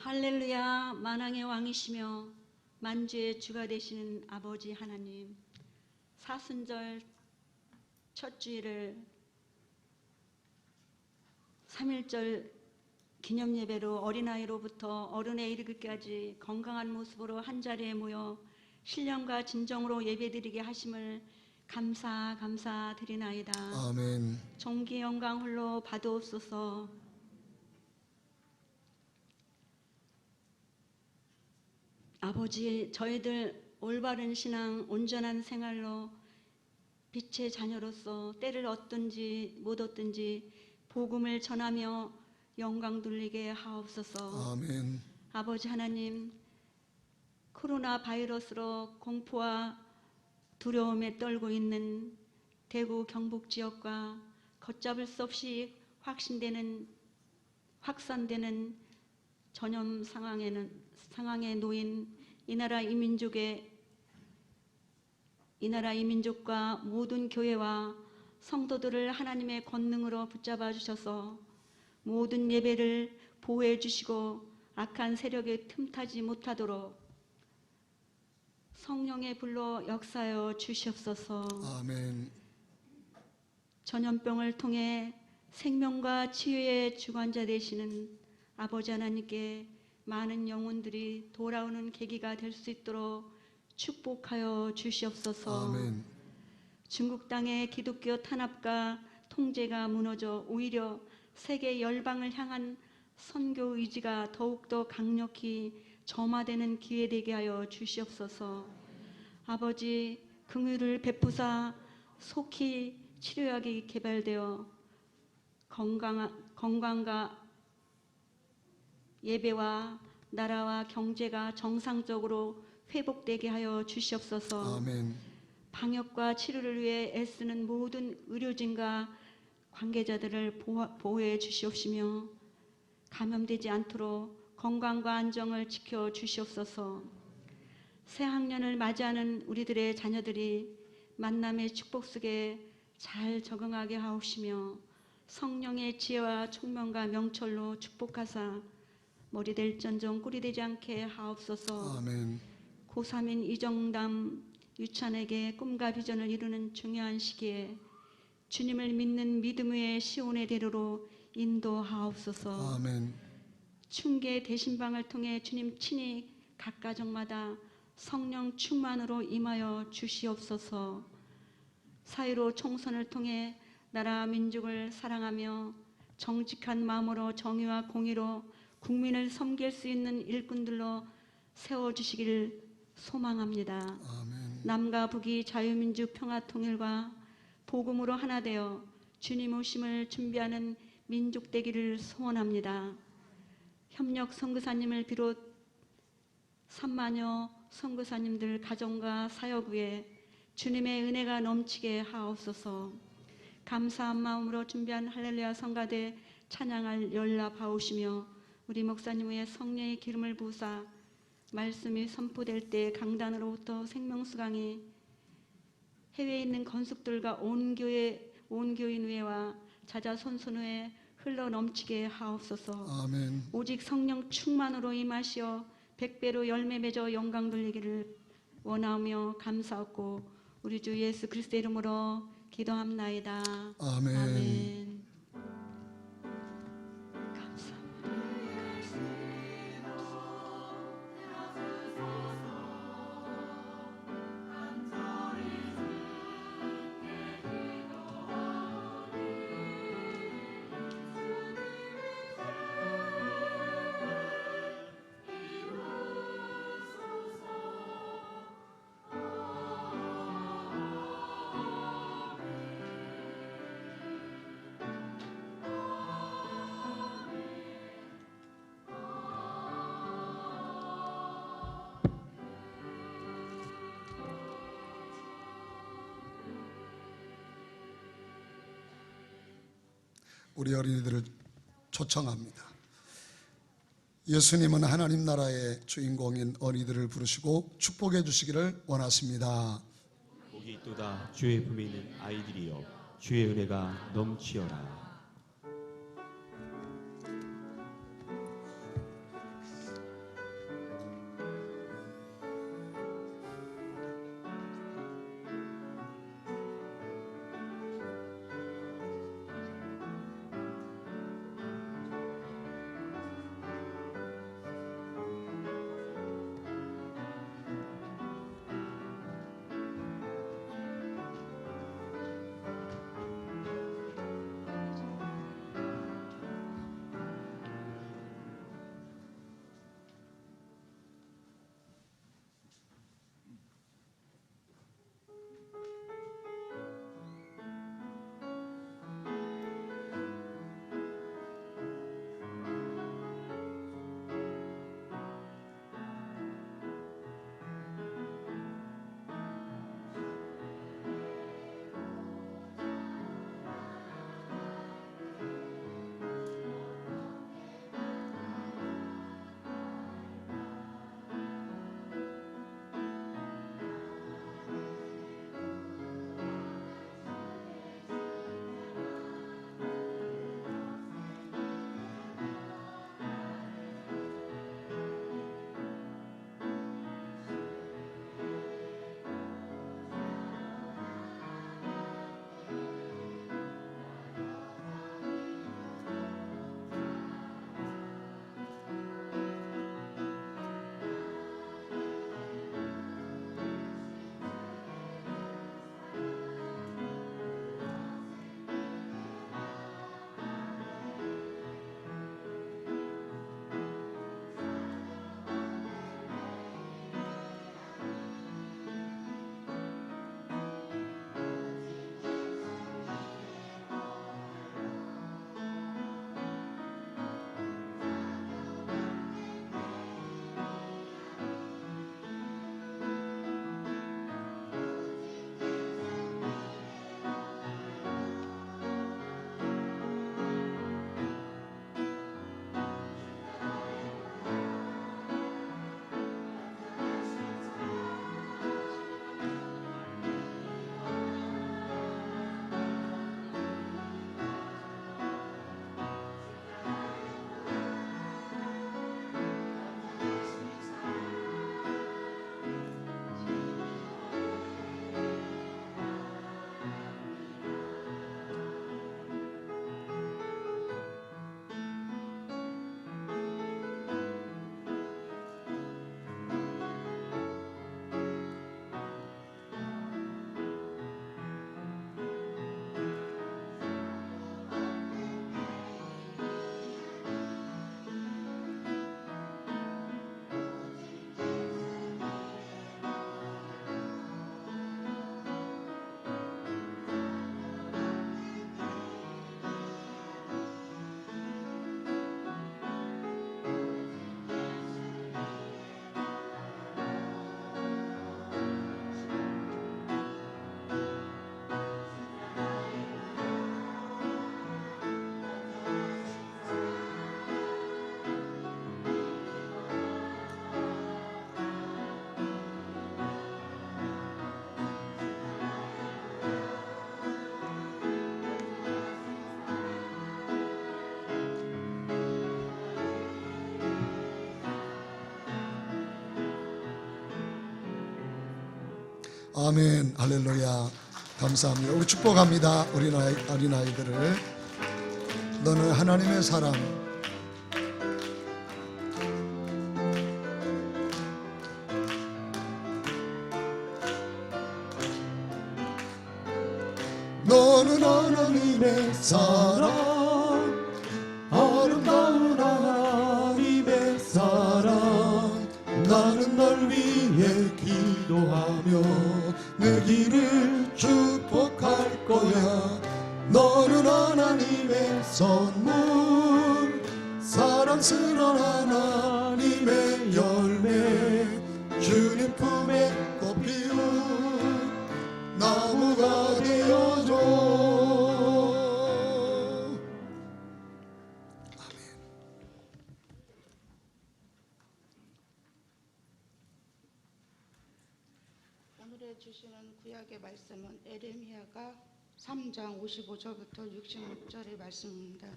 할렐루야. 만왕의 왕이시며 만주의 주가 되시는 아버지 하나님, 사순절 첫 주일을 3.1절 기념예배로 어린아이로부터 어른에 이르기까지 건강한 모습으로 한자리에 모여 신령과 진정으로 예배드리게 하심을 감사드리나이다. 아멘. 존귀 영광 홀로 받으옵소서. 아버지, 저희들 올바른 신앙, 온전한 생활로 빛의 자녀로서 때를 얻든지 못 얻든지 복음을 전하며 영광 돌리게 하옵소서. 아멘. 아버지 하나님, 코로나 바이러스로 공포와 두려움에 떨고 있는 대구 경북 지역과 걷잡을 수 없이 확산되는 전염 상황에 놓인 이 나라 이민족과 모든 교회와 성도들을 하나님의 권능으로 붙잡아 주셔서 모든 예배를 보호해 주시고 악한 세력에 틈타지 못하도록 성령의 불로 역사하여 주시옵소서. 아멘. 전염병을 통해 생명과 치유의 주관자 되시는 아버지 하나님께 많은 영혼들이 돌아오는 계기가 될 수 있도록 축복하여 주시옵소서. 아멘. 중국 땅의 기독교 탄압과 통제가 무너져 오히려 세계 열방을 향한 선교 의지가 더욱더 강력히 점화되는 기회 되게 하여 주시옵소서. 아버지, 긍휼을 베푸사 속히 치료약이 개발되어 건강과 예배와 나라와 경제가 정상적으로 회복되게 하여 주시옵소서. 아멘. 방역과 치료를 위해 애쓰는 모든 의료진과 관계자들을 보호해 주시옵시며 감염되지 않도록 건강과 안정을 지켜 주시옵소서. 새 학년을 맞이하는 우리들의 자녀들이 만남의 축복 속에 잘 적응하게 하옵시며 성령의 지혜와 총명과 명철로 축복하사 머리 될전정 꿀이 되지 않게 하옵소서. 아멘. 고3인 이정담 유찬에게 꿈과 비전을 이루는 중요한 시기에 주님을 믿는 믿음의 시온의 대로로 인도하옵소서. 아멘. 충계 대신방을 통해 주님 친히 각 가정마다 성령 충만으로 임하여 주시옵소서. 사회로 총선을 통해 나라 민족을 사랑하며 정직한 마음으로 정의와 공의로 국민을 섬길 수 있는 일꾼들로 세워주시기를 소망합니다. 아멘. 남과 북이 자유민주 평화통일과 복음으로 하나 되어 주님 오심을 준비하는 민족 되기를 소원합니다. 협력 선교사님을 비롯 3만여 선교사님들 가정과 사역 위에 주님의 은혜가 넘치게 하옵소서. 감사한 마음으로 준비한 할렐루야 성가대 찬양을 연락하오시며 우리 목사님 위에 성령의 기름을 부으사 말씀이 선포될 때 강단으로부터 생명수강이 해외에 있는 건숙들과 온 교인 위에와 자자손손 위에 흘러 넘치게 하옵소서. 아멘. 오직 성령 충만으로 임하시어 백배로 열매 맺어 영광 돌리기를 원하며 감사하고 우리 주 예수 그리스도 이름으로 기도합나이다. 아멘. 아멘. 우리 어린이들을 초청합니다. 예수님은 하나님 나라의 주인공인 어린이들을 부르시고 축복해 주시기를 원하십니다. 복이 있도다 주의 품에 있는 아이들이여 주의 은혜가 넘치어라. 아멘. 할렐루야. 감사합니다. 우리 축복합니다. 어린아이들을. 너는 하나님의 사람. 너는 하나님의 사랑, 아름다운 하나님의 사랑. 나는 널 위해 기도하며 내 길을 축복할 거야. 너는 하나님의 선물, 사랑스러운 하나님의 열매, 주님 품에 꽃 피운 나무가 되어줘. 오늘의 주시는 구약의 말씀은 에레미야가 3장 55절부터 66절의 말씀입니다.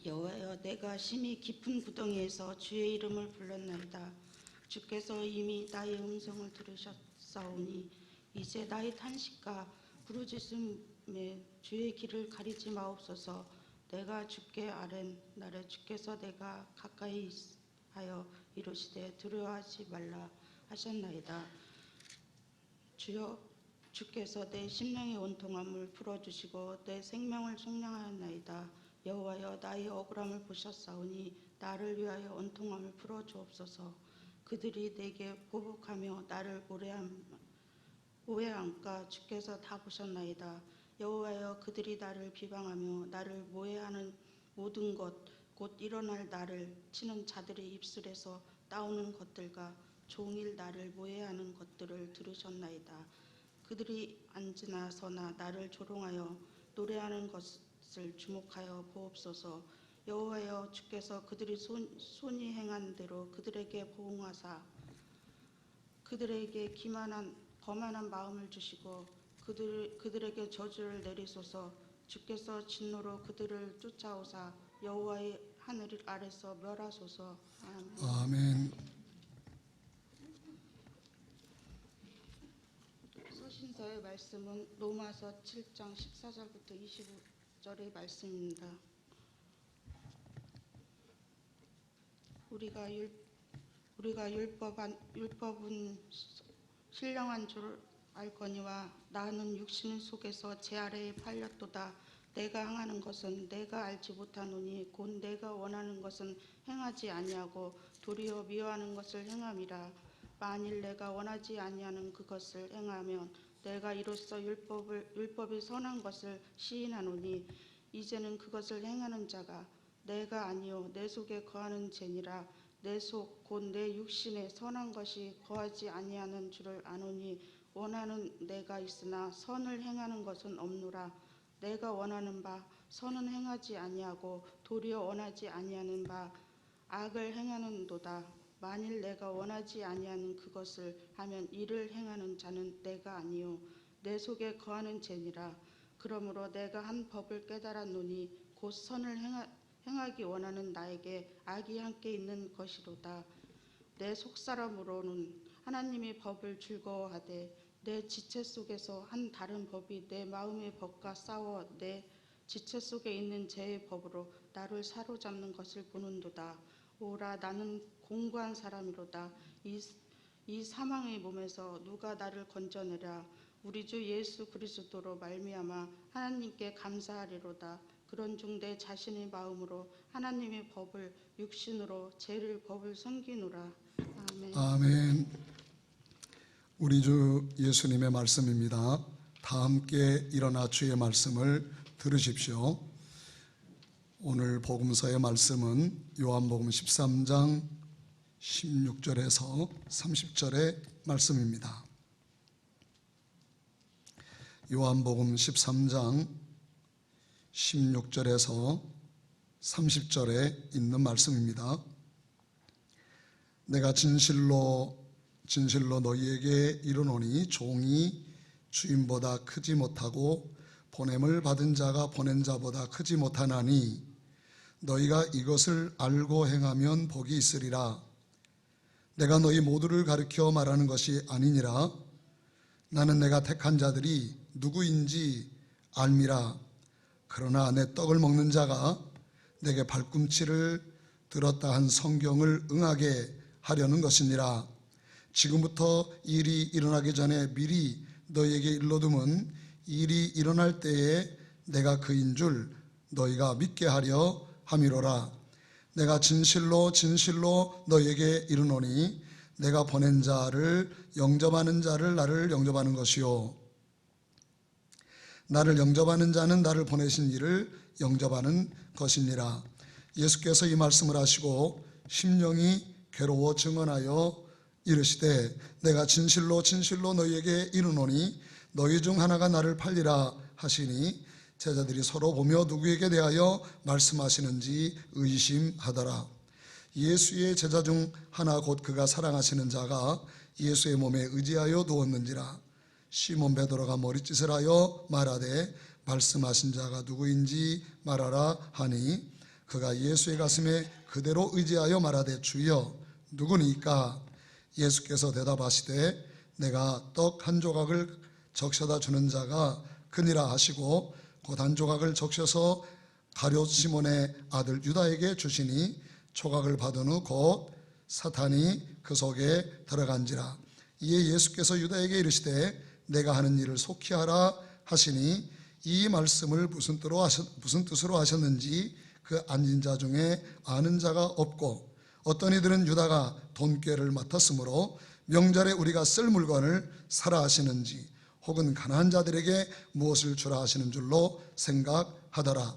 여호와여, 내가 심히 깊은 구덩이에서 주의 이름을 불렀나이다. 주께서 이미 나의 음성을 들으셨사오니 이제 나의 탄식과 부르짖음에 주의 길을 가리지 마옵소서. 내가 주께 아랜 나를 주께서 내가 가까이 하여 이르시되 두려워하지 말라 하셨나이다. 주여, 주께서 내 심령의 원통함을 풀어주시고 내 생명을 속량하였나이다. 여호와여, 나의 억울함을 보셨사오니 나를 위하여 원통함을 풀어주옵소서. 그들이 내게 보복하며 나를 모해함까 주께서 다 보셨나이다. 여호와여, 그들이 나를 비방하며 나를 모해하는 모든 것 곧 일어날 나를 치는 자들의 입술에서 나오는 것들과 종일 나를 모해하는 것들을 들으셨나이다. 그들이 앉으나 서나 나를 조롱하여 노래하는 것을 주목하여 보옵소서. 여호와여, 주께서 그들이 손이 행한 대로 그들에게 보응하사 그들에게 거만한 마음을 주시고 그들에게 저주를 내리소서. 주께서 진노로 그들을 쫓아오사 여호와의 하늘 아래서 멸하소서. 아멘. 아멘. 서신서의 말씀은 로마서 7장 14절부터 25절의 말씀입니다. 우리가 율법은 신령한 줄 알거니와 나는 육신 속에서 제 아래에 팔렸도다. 내가 행하는 것은 내가 알지 못하노니 곧 내가 원하는 것은 행하지 아니하고 도리어 미워하는 것을 행함이라. 만일 내가 원하지 아니하는 그것을 행하면 내가 이로써 율법이 선한 것을 시인하노니 이제는 그것을 행하는 자가 내가 아니요 내 속에 거하는 죄니라. 내 속 곧 내 육신에 선한 것이 거하지 아니하는 줄을 아노니 원하는 내가 있으나 선을 행하는 것은 없노라. 내가 원하는 바 선은 행하지 아니하고 도리어 원하지 아니하는 바 악을 행하는도다. 만일 내가 원하지 아니하는 그것을 하면 이를 행하는 자는 내가 아니요 내 속에 거하는 죄니라. 그러므로 내가 한 법을 깨달았노니 곧 선을 행하기 원하는 나에게 악이 함께 있는 것이로다. 내 속사람으로는 하나님의 법을 즐거워하되 내 지체 속에서 한 다른 법이 내 마음의 법과 싸워 내 지체 속에 있는 죄의 법으로 나를 사로잡는 것을 보는도다. 오라, 나는 공고한 사람이로다. 이 사망의 몸에서 누가 나를 건져내랴. 우리 주 예수 그리스도로 말미암아 하나님께 감사하리로다. 그런중 내 자신의 마음으로 하나님의 법을 육신으로 죄를 법을 섬기노라. 아멘. 아멘. 우리 주 예수님의 말씀입니다. 다 함께 일어나 주의 말씀을 들으십시오. 오늘 복음서의 말씀은 요한복음 13장 16절에서 30절의 말씀입니다. 요한복음 13장 16절에서 30절에 있는 말씀입니다. 내가 진실로 너희에게 이르노니 종이 주인보다 크지 못하고 보냄을 받은 자가 보낸 자보다 크지 못하나니 너희가 이것을 알고 행하면 복이 있으리라. 내가 너희 모두를 가리켜 말하는 것이 아니니라. 나는 내가 택한 자들이 누구인지 알미라. 그러나 내 떡을 먹는 자가 내게 발꿈치를 들었다 한 성경을 응하게 하려는 것이니라. 지금부터 일이 일어나기 전에 미리 너희에게 일러둠은 일이 일어날 때에 내가 그인 줄 너희가 믿게 하려 함이로라. 내가 진실로 진실로 너희에게 이르노니 내가 보낸 자를 영접하는 자를 나를 영접하는 것이요 나를 영접하는 자는 나를 보내신 이를 영접하는 것이니라. 예수께서 이 말씀을 하시고 심령이 괴로워 증언하여 이르시되 내가 진실로 진실로 너희에게 이르노니 너희 중 하나가 나를 팔리라 하시니 제자들이 서로 보며 누구에게 대하여 말씀하시는지 의심하더라. 예수의 제자 중 하나 곧 그가 사랑하시는 자가 예수의 몸에 의지하여 누웠는지라. 시몬 베드로가 머리짓을 하여 말하되 말씀하신 자가 누구인지 말하라 하니 그가 예수의 가슴에 그대로 의지하여 말하되 주여 누구니까? 예수께서 대답하시되 내가 떡 한 조각을 적셔다 주는 자가 그니라 하시고 곧 한 조각을 적셔서 가룟 시몬의 아들 유다에게 주시니 조각을 받은 후 곧 사탄이 그 속에 들어간지라. 이에 예수께서 유다에게 이르시되 내가 하는 일을 속히 하라 하시니 이 말씀을 무슨 뜻으로 하셨는지 그 앉은 자 중에 아는 자가 없고 어떤 이들은 유다가 돈꾀를 맡았으므로 명절에 우리가 쓸 물건을 사라 하시는지 혹은 가난한 자들에게 무엇을 주라 하시는 줄로 생각하더라.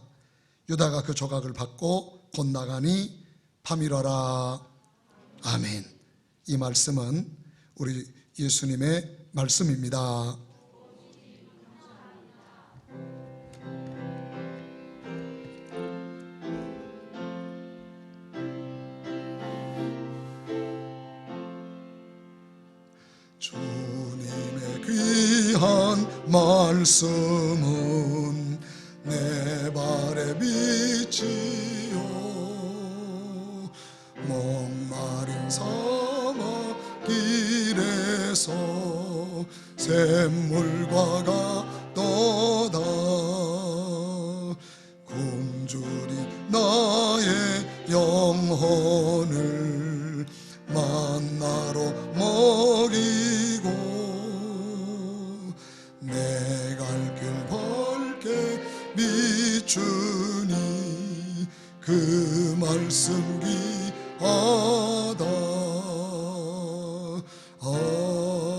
유다가 그 조각을 받고 곧 나가니 밤이라라. 아멘. 이 말씀은 우리 예수님의 말씀입니다. 주님의 귀한 말씀은 내 발의 빛이요 목마른 사막 길에서 샘물과 같도다. 굶주린 나의 영혼을 만나로 먹이고 내 갈 길 밝게 비추니 그 말씀 귀하다. 아멘.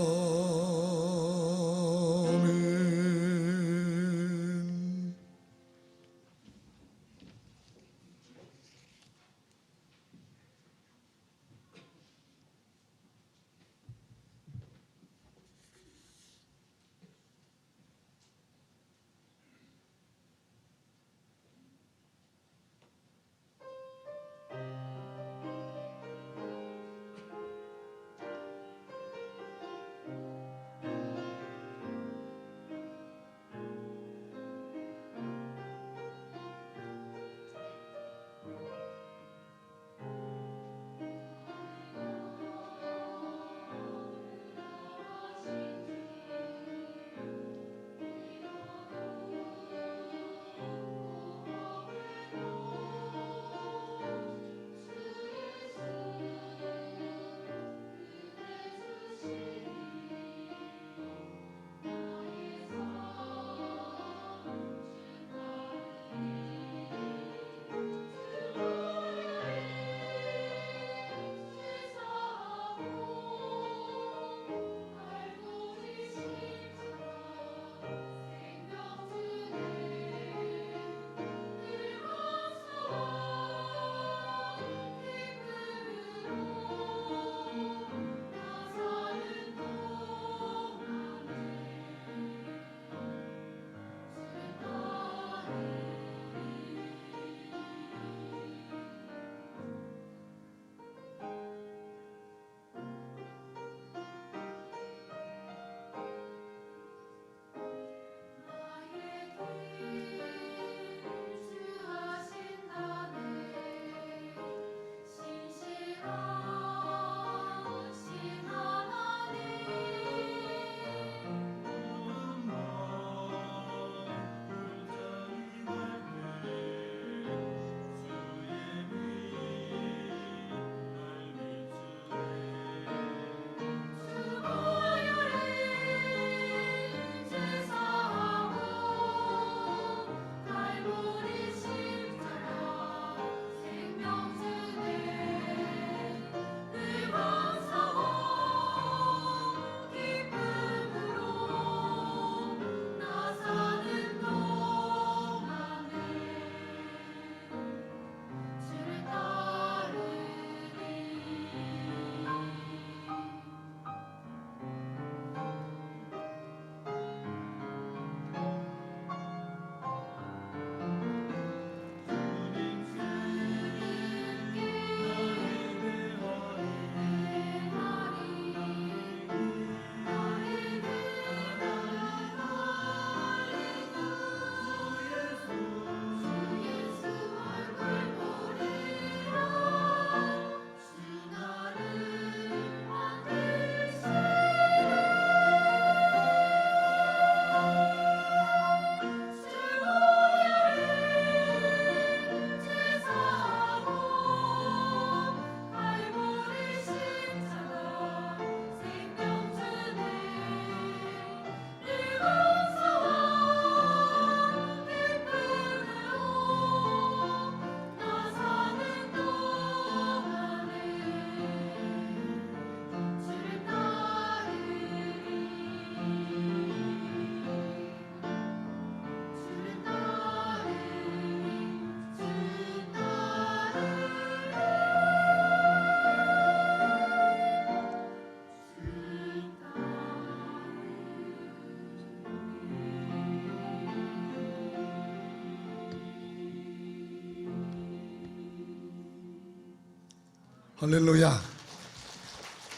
할렐루야.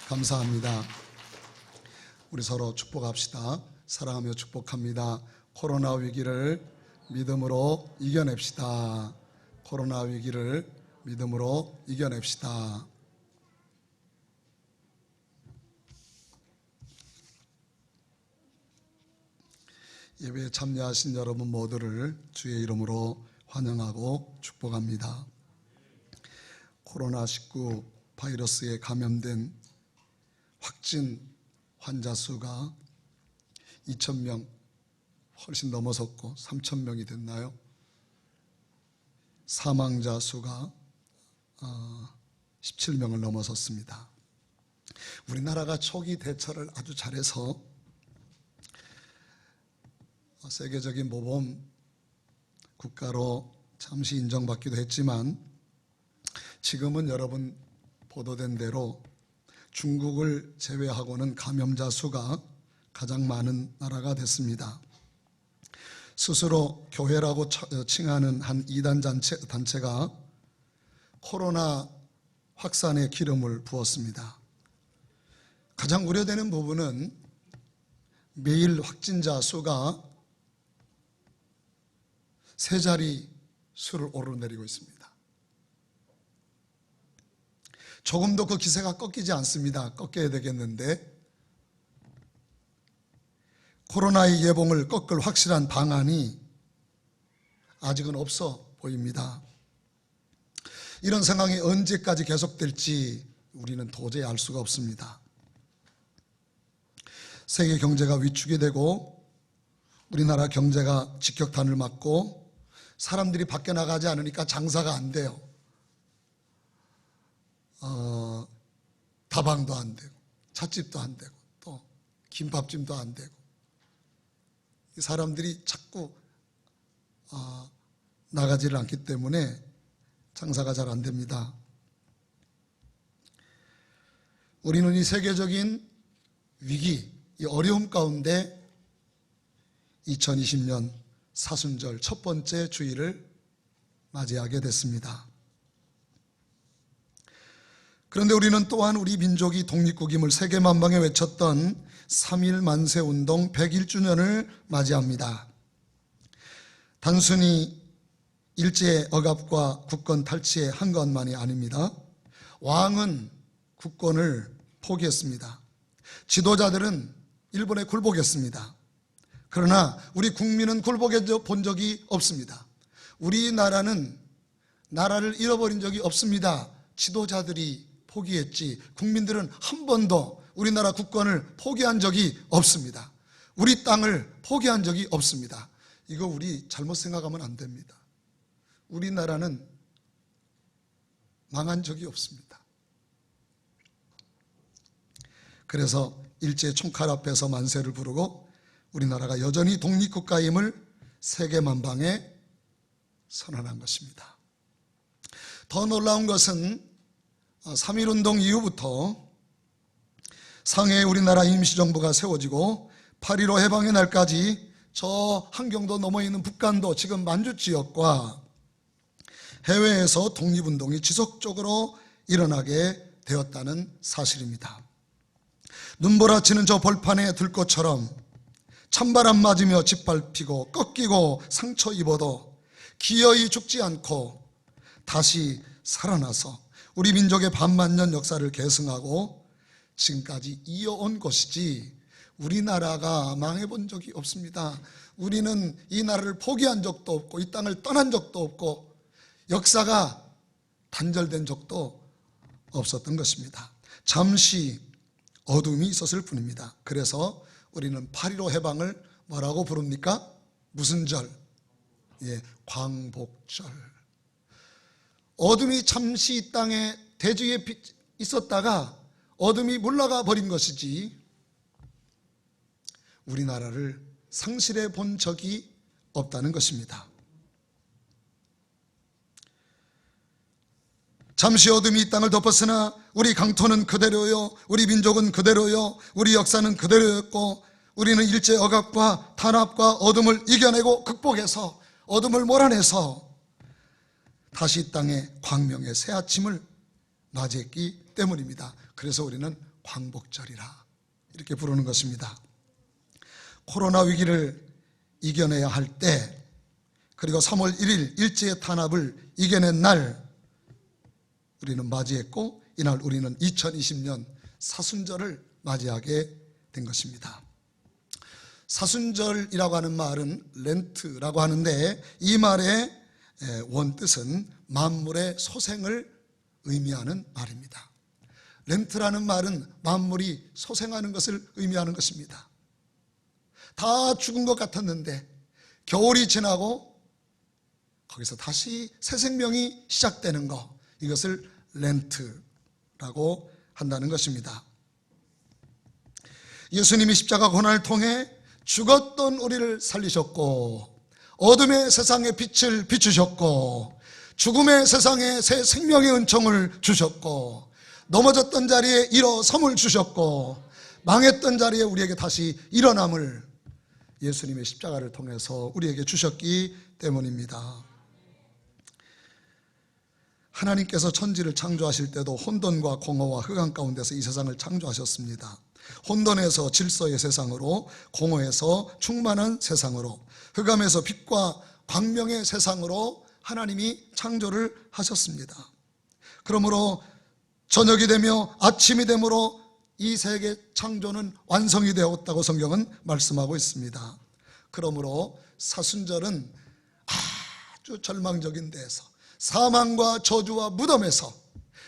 감사합니다. 우리 서로 축복합시다. 사랑하며 축복합니다. 코로나 위기를 믿음으로 이겨냅시다. 코로나 위기를 믿음으로 이겨냅시다. 예배에 참여하신 여러분 모두를 주의 이름으로 환영하고 축복합니다. 코로나19 바이러스에 감염된 확진 환자 수가 2,000명 훨씬 넘어섰고 3,000명이 됐나요? 사망자 수가 17명을 넘어섰습니다. 우리나라가 초기 대처를 아주 잘해서 세계적인 모범 국가로 잠시 인정받기도 했지만 지금은 여러분 보도된 대로 중국을 제외하고는 감염자 수가 가장 많은 나라가 됐습니다. 스스로 교회라고 칭하는 한 이단 단체가 코로나 확산에 기름을 부었습니다. 가장 우려되는 부분은 매일 확진자 수가 세 자리 수를 오르내리고 있습니다. 조금도 그 기세가 꺾이지 않습니다. 꺾여야 되겠는데 코로나의 예봉을 꺾을 확실한 방안이 아직은 없어 보입니다. 이런 상황이 언제까지 계속될지 우리는 도저히 알 수가 없습니다. 세계 경제가 위축이 되고 우리나라 경제가 직격탄을 맞고 사람들이 밖에 나가지 않으니까 장사가 안 돼요. 다방도 안 되고 찻집도 안 되고 또 김밥집도 안 되고 사람들이 자꾸 나가지를 않기 때문에 장사가 잘 안 됩니다. 우리는 이 세계적인 위기, 이 어려움 가운데 2020년 사순절 첫 번째 주일을 맞이하게 됐습니다. 그런데 우리는 또한 우리 민족이 독립국임을 세계만방에 외쳤던 3.1 만세운동 101주년을 맞이합니다. 단순히 일제 억압과 국권 탈취의 한 것만이 아닙니다. 왕은 국권을 포기했습니다. 지도자들은 일본에 굴복했습니다. 그러나 우리 국민은 굴복해 본 적이 없습니다. 우리나라는 나라를 잃어버린 적이 없습니다. 지도자들이 포기했지 국민들은 한 번도 우리나라 국권을 포기한 적이 없습니다. 우리 땅을 포기한 적이 없습니다. 이거 우리 잘못 생각하면 안 됩니다. 우리나라는 망한 적이 없습니다. 그래서 일제 총칼 앞에서 만세를 부르고 우리나라가 여전히 독립국가임을 세계만방에 선언한 것입니다. 더 놀라운 것은 3.1운동 이후부터 상해에 우리나라 임시정부가 세워지고 8.15 해방의 날까지 저 한경도 넘어 있는 북한도 지금 만주 지역과 해외에서 독립운동이 지속적으로 일어나게 되었다는 사실입니다. 눈보라치는 저 벌판의 들꽃처럼 찬바람 맞으며 짓밟히고 꺾이고 상처 입어도 기어이 죽지 않고 다시 살아나서 우리 민족의 반만년 역사를 계승하고 지금까지 이어온 것이지 우리나라가 망해본 적이 없습니다. 우리는 이 나라를 포기한 적도 없고 이 땅을 떠난 적도 없고 역사가 단절된 적도 없었던 것입니다. 잠시 어둠이 있었을 뿐입니다. 그래서 우리는 8.15 해방을 뭐라고 부릅니까? 무슨 절? 광복절. 어둠이 잠시 이 땅에 대지에 있었다가 어둠이 물러가 버린 것이지 우리나라를 상실해 본 적이 없다는 것입니다. 잠시 어둠이 이 땅을 덮었으나 우리 강토는 그대로요, 우리 민족은 그대로요, 우리 역사는 그대로였고 우리는 일제 억압과 탄압과 어둠을 이겨내고 극복해서 어둠을 몰아내서 다시 이 땅에 광명의 새 아침을 맞이했기 때문입니다. 그래서 우리는 광복절이라 이렇게 부르는 것입니다. 코로나 위기를 이겨내야 할 때, 그리고 3월 1일 일제의 탄압을 이겨낸 날 우리는 맞이했고, 이날 우리는 2020년 사순절을 맞이하게 된 것입니다. 사순절이라고 하는 말은 렌트라고 하는데, 이 말의 원뜻은 만물의 소생을 의미하는 말입니다. 렌트라는 말은 만물이 소생하는 것을 의미하는 것입니다. 다 죽은 것 같았는데 겨울이 지나고 거기서 다시 새 생명이 시작되는 것, 이것을 렌트라고 한다는 것입니다. 예수님이 십자가 고난을 통해 죽었던 우리를 살리셨고, 어둠의 세상에 빛을 비추셨고, 죽음의 세상에 새 생명의 은총을 주셨고, 넘어졌던 자리에 일어섬을 주셨고, 망했던 자리에 우리에게 다시 일어남을 예수님의 십자가를 통해서 우리에게 주셨기 때문입니다. 하나님께서 천지를 창조하실 때도 혼돈과 공허와 흑암 가운데서 이 세상을 창조하셨습니다. 혼돈에서 질서의 세상으로, 공허에서 충만한 세상으로, 흑암에서 빛과 광명의 세상으로 하나님이 창조를 하셨습니다. 그러므로 저녁이 되며 아침이 되므로 이 세계 창조는 완성이 되었다고 성경은 말씀하고 있습니다. 그러므로 사순절은 아주 절망적인 데에서, 사망과 저주와 무덤에서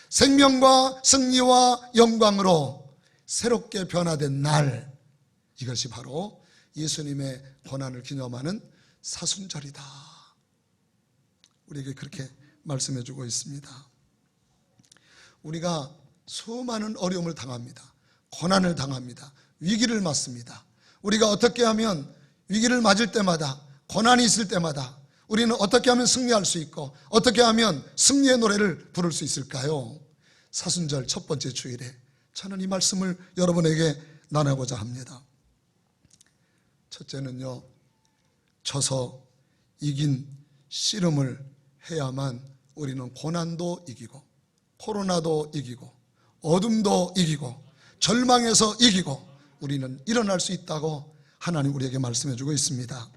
생명과 승리와 영광으로 새롭게 변화된 날, 이것이 바로 예수님의 고난을 기념하는 사순절이다. 우리에게 그렇게 말씀해 주고 있습니다. 우리가 수많은 어려움을 당합니다. 고난을 당합니다. 위기를 맞습니다. 우리가 어떻게 하면 위기를 맞을 때마다, 고난이 있을 때마다 우리는 어떻게 하면 승리할 수 있고, 어떻게 하면 승리의 노래를 부를 수 있을까요? 사순절 첫 번째 주일에 저는 이 말씀을 여러분에게 나누고자 합니다. 첫째는요, 져서 이긴 씨름을 해야만 우리는 고난도 이기고, 코로나도 이기고, 어둠도 이기고, 절망에서 이기고 우리는 일어날 수 있다고 하나님 우리에게 말씀해 주고 있습니다.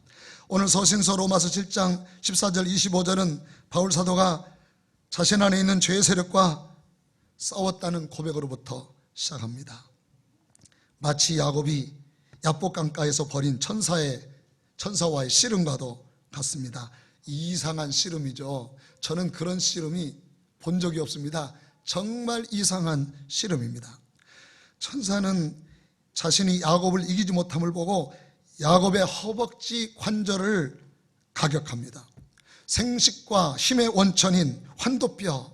오늘 서신서 로마서 7장 14절 25절은 바울 사도가 자신 안에 있는 죄의 세력과 싸웠다는 고백으로부터 시작합니다. 마치 야곱이 야복 강가에서 벌인 천사와의 씨름과도 같습니다. 이상한 씨름이죠. 저는 그런 씨름이 본 적이 없습니다. 정말 이상한 씨름입니다. 천사는 자신이 야곱을 이기지 못함을 보고 야곱의 허벅지 관절을 가격합니다. 생식과 힘의 원천인 환도뼈,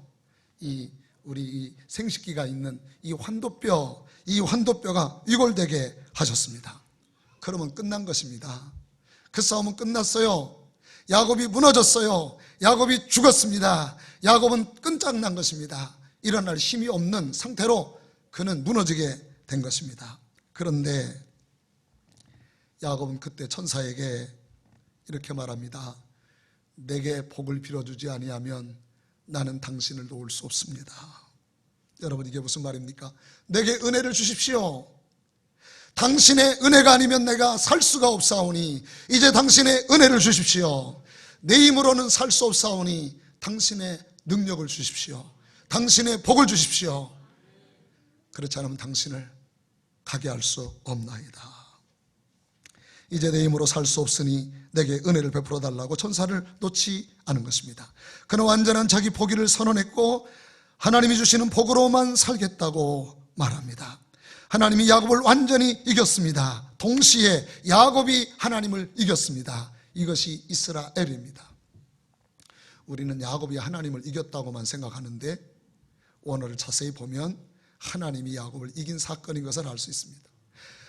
우리 생식기가 있는 이 환도뼈가 위골되게 하셨습니다. 그러면 끝난 것입니다. 그 싸움은 끝났어요. 야곱이 무너졌어요. 야곱이 죽었습니다. 야곱은 끝장난 것입니다. 일어날 힘이 없는 상태로 그는 무너지게 된 것입니다. 그런데 야곱은 그때 천사에게 이렇게 말합니다. 내게 복을 빌어주지 아니하면 나는 당신을 도울 수 없습니다. 여러분, 이게 무슨 말입니까? 내게 은혜를 주십시오. 당신의 은혜가 아니면 내가 살 수가 없사오니 이제 당신의 은혜를 주십시오. 내 힘으로는 살 수 없사오니 당신의 능력을 주십시오. 당신의 복을 주십시오. 그렇지 않으면 당신을 가게 할 수 없나이다. 이제 내 힘으로 살 수 없으니 내게 은혜를 베풀어 달라고 천사를 놓지 않은 것입니다. 그는 완전한 자기 포기를 선언했고 하나님이 주시는 복으로만 살겠다고 말합니다. 하나님이 야곱을 완전히 이겼습니다. 동시에 야곱이 하나님을 이겼습니다. 이것이 이스라엘입니다. 우리는 야곱이 하나님을 이겼다고만 생각하는데 원어를 자세히 보면 하나님이 야곱을 이긴 사건인 것을 알 수 있습니다.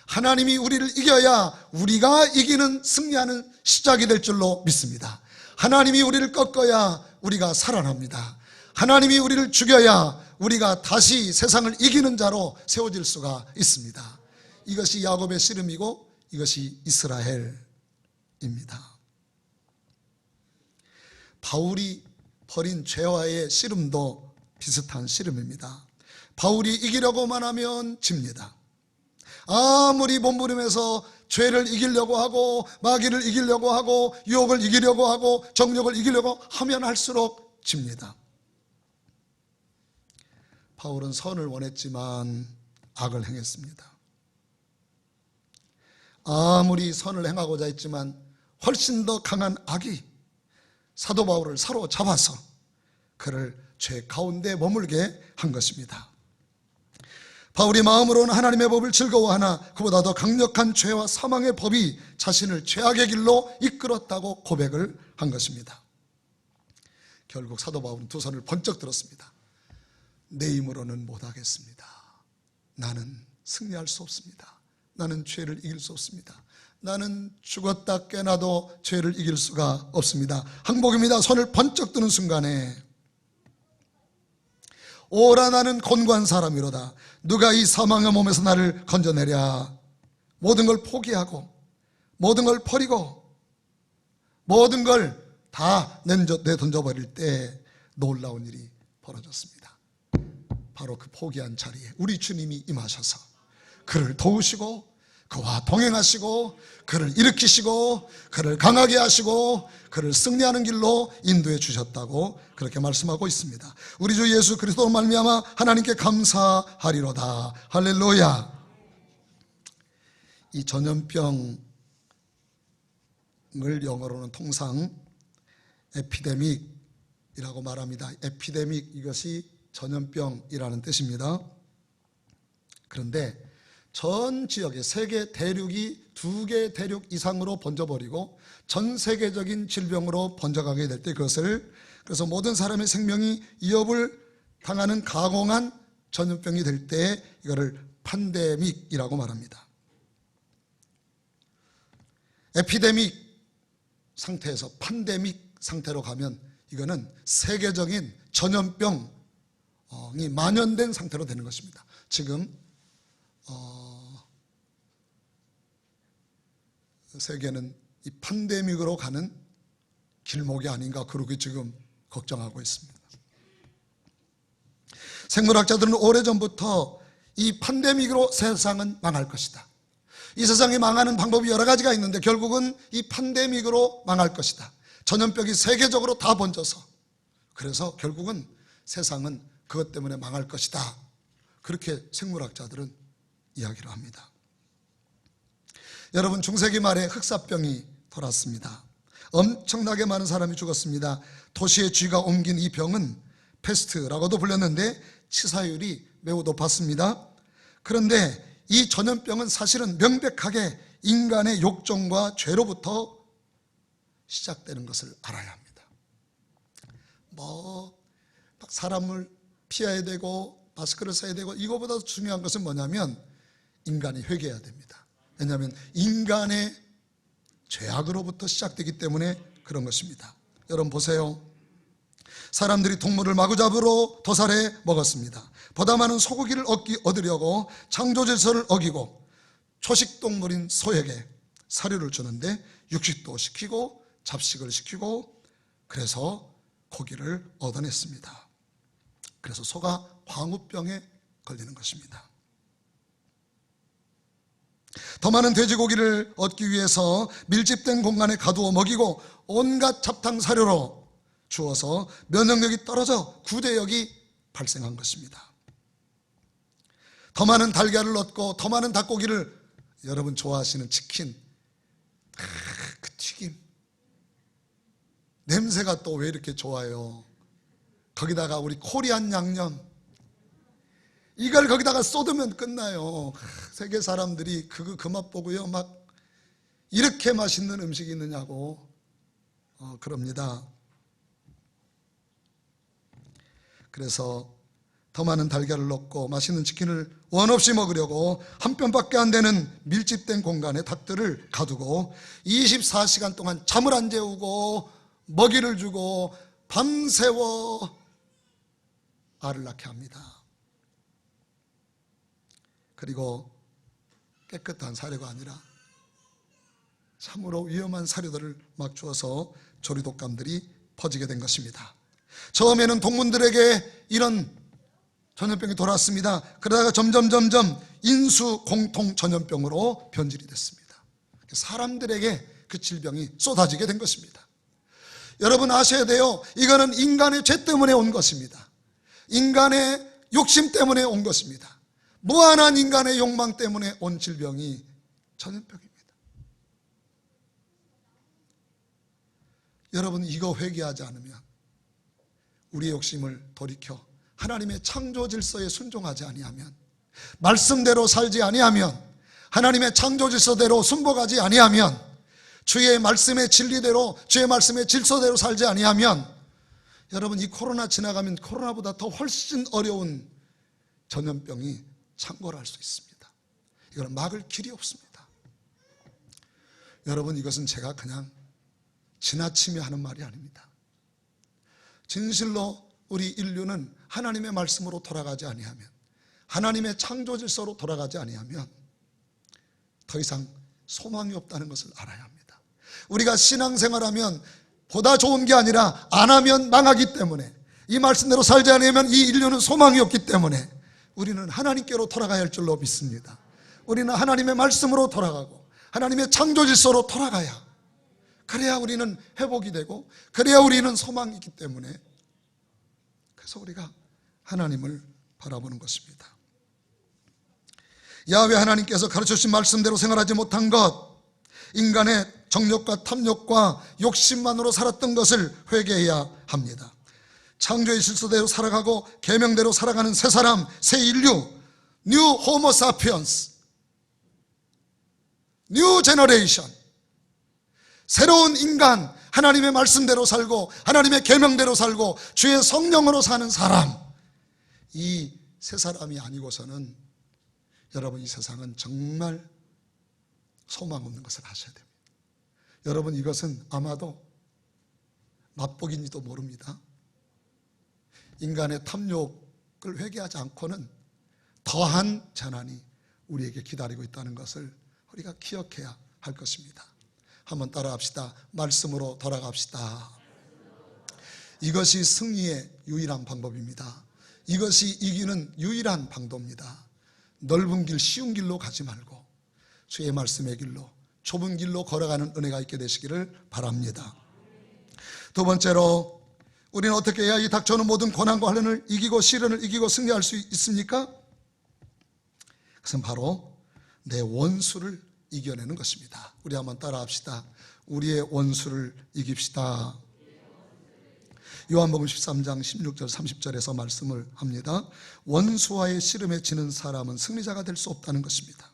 하나님이 우리를 이겨야 우리가 이기는, 승리하는 시작이 될 줄로 믿습니다. 하나님이 우리를 꺾어야 우리가 살아납니다. 하나님이 우리를 죽여야 우리가 다시 세상을 이기는 자로 세워질 수가 있습니다. 이것이 야곱의 씨름이고 이것이 이스라엘입니다. 바울이 벌인 죄와의 씨름도 비슷한 씨름입니다. 바울이 이기려고만 하면 집니다. 아무리 몸부림해서 죄를 이기려고 하고 마귀를 이기려고 하고 유혹을 이기려고 하고 정욕을 이기려고 하면 할수록 집니다. 바울은 선을 원했지만 악을 행했습니다. 아무리 선을 행하고자 했지만 훨씬 더 강한 악이 사도 바울을 사로잡아서 그를 죄 가운데 머물게 한 것입니다. 바울이 마음으로는 하나님의 법을 즐거워하나 그보다 더 강력한 죄와 사망의 법이 자신을 죄악의 길로 이끌었다고 고백을 한 것입니다. 결국 사도 바울은 두 손을 번쩍 들었습니다. 내 힘으로는 못하겠습니다. 나는 승리할 수 없습니다. 나는 죄를 이길 수 없습니다. 나는 죽었다 깨나도 죄를 이길 수가 없습니다. 항복입니다. 손을 번쩍 드는 순간에 오라 나는 곤고한 사람이로다. 누가 이 사망의 몸에서 나를 건져내랴. 모든 걸 포기하고 모든 걸 버리고 모든 걸 다 내던져버릴 때 놀라운 일이 벌어졌습니다. 바로 그 포기한 자리에 우리 주님이 임하셔서 그를 도우시고 그와 동행하시고 그를 일으키시고 그를 강하게 하시고 그를 승리하는 길로 인도해 주셨다고 그렇게 말씀하고 있습니다. 우리 주 예수 그리스도로 말미암아 하나님께 감사하리로다. 할렐루야. 이 전염병을 영어로는 통상 에피데믹이라고 말합니다. 에피데믹, 이것이 전염병이라는 뜻입니다. 그런데 전 지역에 세계 대륙이 2개 대륙 이상으로 번져버리고 전 세계적인 질병으로 번져가게 될 때 그래서 모든 사람의 생명이 위협을 당하는 가공한 전염병이 될 때 이거를 팬데믹이라고 말합니다. 에피데믹 상태에서 팬데믹 상태로 가면 이거는 세계적인 전염병이 만연된 상태로 되는 것입니다. 지금 세계는 이 팬데믹으로 가는 길목이 아닌가 그렇게 지금 걱정하고 있습니다. 생물학자들은 오래전부터 이 팬데믹으로 세상은 망할 것이다. 이 세상이 망하는 방법이 여러 가지가 있는데 결국은 이 팬데믹으로 망할 것이다. 전염병이 세계적으로 다 번져서 그래서 결국은 세상은 그것 때문에 망할 것이다. 그렇게 생물학자들은 이야기를 합니다. 여러분, 중세기 말에 흑사병이 돌았습니다. 엄청나게 많은 사람이 죽었습니다. 도시의 쥐가 옮긴 이 병은 패스트라고도 불렸는데 치사율이 매우 높았습니다. 그런데 이 전염병은 사실은 명백하게 인간의 욕정과 죄로부터 시작되는 것을 알아야 합니다. 막 사람을 피해야 되고 마스크를 써야 되고 이거보다 중요한 것은 뭐냐면 인간이 회개해야 됩니다. 왜냐하면 인간의 죄악으로부터 시작되기 때문에 그런 것입니다. 여러분 보세요. 사람들이 동물을 마구잡이로 도살해 먹었습니다. 보다 많은 소고기를 얻으려고 창조질서를 어기고 초식동물인 소에게 사료를 주는데 육식도 시키고 잡식을 시키고 그래서 고기를 얻어냈습니다. 그래서 소가 광우병에 걸리는 것입니다. 더 많은 돼지고기를 얻기 위해서 밀집된 공간에 가두어 먹이고 온갖 잡탕 사료로 주어서 면역력이 떨어져 구대역이 발생한 것입니다. 더 많은 달걀을 얻고 더 많은 닭고기를, 여러분 좋아하시는 치킨, 그 튀김 냄새가 또 왜 이렇게 좋아요. 거기다가 우리 코리안 양념 이걸 거기다가 쏟으면 끝나요. 세계 사람들이 그 맛 보고요 막 이렇게 맛있는 음식이 있느냐고 그럽니다. 그래서 더 많은 달걀을 넣고 맛있는 치킨을 원 없이 먹으려고 한 뼘밖에 안 되는 밀집된 공간에 닭들을 가두고 24시간 동안 잠을 안 재우고 먹이를 주고 밤새워 알을 낳게 합니다. 그리고 깨끗한 사료가 아니라 참으로 위험한 사료들을 막 주어서 조리독감들이 퍼지게 된 것입니다. 처음에는 동문들에게 이런 전염병이 돌았습니다. 그러다가 점점 인수 공통 전염병으로 변질이 됐습니다. 사람들에게 그 질병이 쏟아지게 된 것입니다. 여러분 아셔야 돼요. 이거는 인간의 죄 때문에 온 것입니다. 인간의 욕심 때문에 온 것입니다. 무한한 인간의 욕망 때문에 온 질병이 전염병입니다. 여러분 이거 회개하지 않으면, 우리의 욕심을 돌이켜 하나님의 창조 질서에 순종하지 아니하면, 말씀대로 살지 아니하면, 하나님의 창조 질서대로 순복하지 아니하면, 주의 말씀의 진리대로, 주의 말씀의 질서대로 살지 아니하면, 여러분 이 코로나 지나가면 코로나보다 더 훨씬 어려운 전염병이 창궐할 수 있습니다. 이거는 막을 길이 없습니다. 여러분 이것은 제가 그냥 지나치며 하는 말이 아닙니다. 진실로 우리 인류는 하나님의 말씀으로 돌아가지 아니하면, 하나님의 창조 질서로 돌아가지 아니하면 더 이상 소망이 없다는 것을 알아야 합니다. 우리가 신앙생활하면 보다 좋은 게 아니라 안 하면 망하기 때문에, 이 말씀대로 살지 않으면 이 인류는 소망이 없기 때문에 우리는 하나님께로 돌아가야 할 줄로 믿습니다. 우리는 하나님의 말씀으로 돌아가고 하나님의 창조 질서로 돌아가야, 그래야 우리는 회복이 되고, 그래야 우리는 소망이 있기 때문에, 그래서 우리가 하나님을 바라보는 것입니다. 야훼 하나님께서 가르쳐주신 말씀대로 생활하지 못한 것, 인간의 정욕과 탐욕과 욕심만으로 살았던 것을 회개해야 합니다. 창조의 질서대로 살아가고 계명대로 살아가는 새 사람, 새 인류, 뉴 호모 사피언스, 뉴 제너레이션, 새로운 인간, 하나님의 말씀대로 살고 하나님의 계명대로 살고 주의 성령으로 사는 사람, 이 새 사람이 아니고서는 여러분 이 세상은 정말 소망 없는 것을 아셔야 됩니다. 여러분 이것은 아마도 맛보기인지도 모릅니다. 인간의 탐욕을 회개하지 않고는 더한 재난이 우리에게 기다리고 있다는 것을 우리가 기억해야 할 것입니다. 한번 따라합시다. 말씀으로 돌아갑시다. 이것이 승리의 유일한 방법입니다. 이것이 이기는 유일한 방도입니다. 넓은 길, 쉬운 길로 가지 말고 주의 말씀의 길로, 좁은 길로 걸어가는 은혜가 있게 되시기를 바랍니다. 두 번째로, 우리는 어떻게 해야 이 닥쳐오는 모든 고난과 환난을 이기고 시련을 이기고 승리할 수 있습니까? 그것은 바로 내 원수를 이겨내는 것입니다. 우리 한번 따라합시다. 우리의 원수를 이깁시다. 요한복음 13장 16절 30절에서 말씀을 합니다. 원수와의 씨름에 지는 사람은 승리자가 될 수 없다는 것입니다.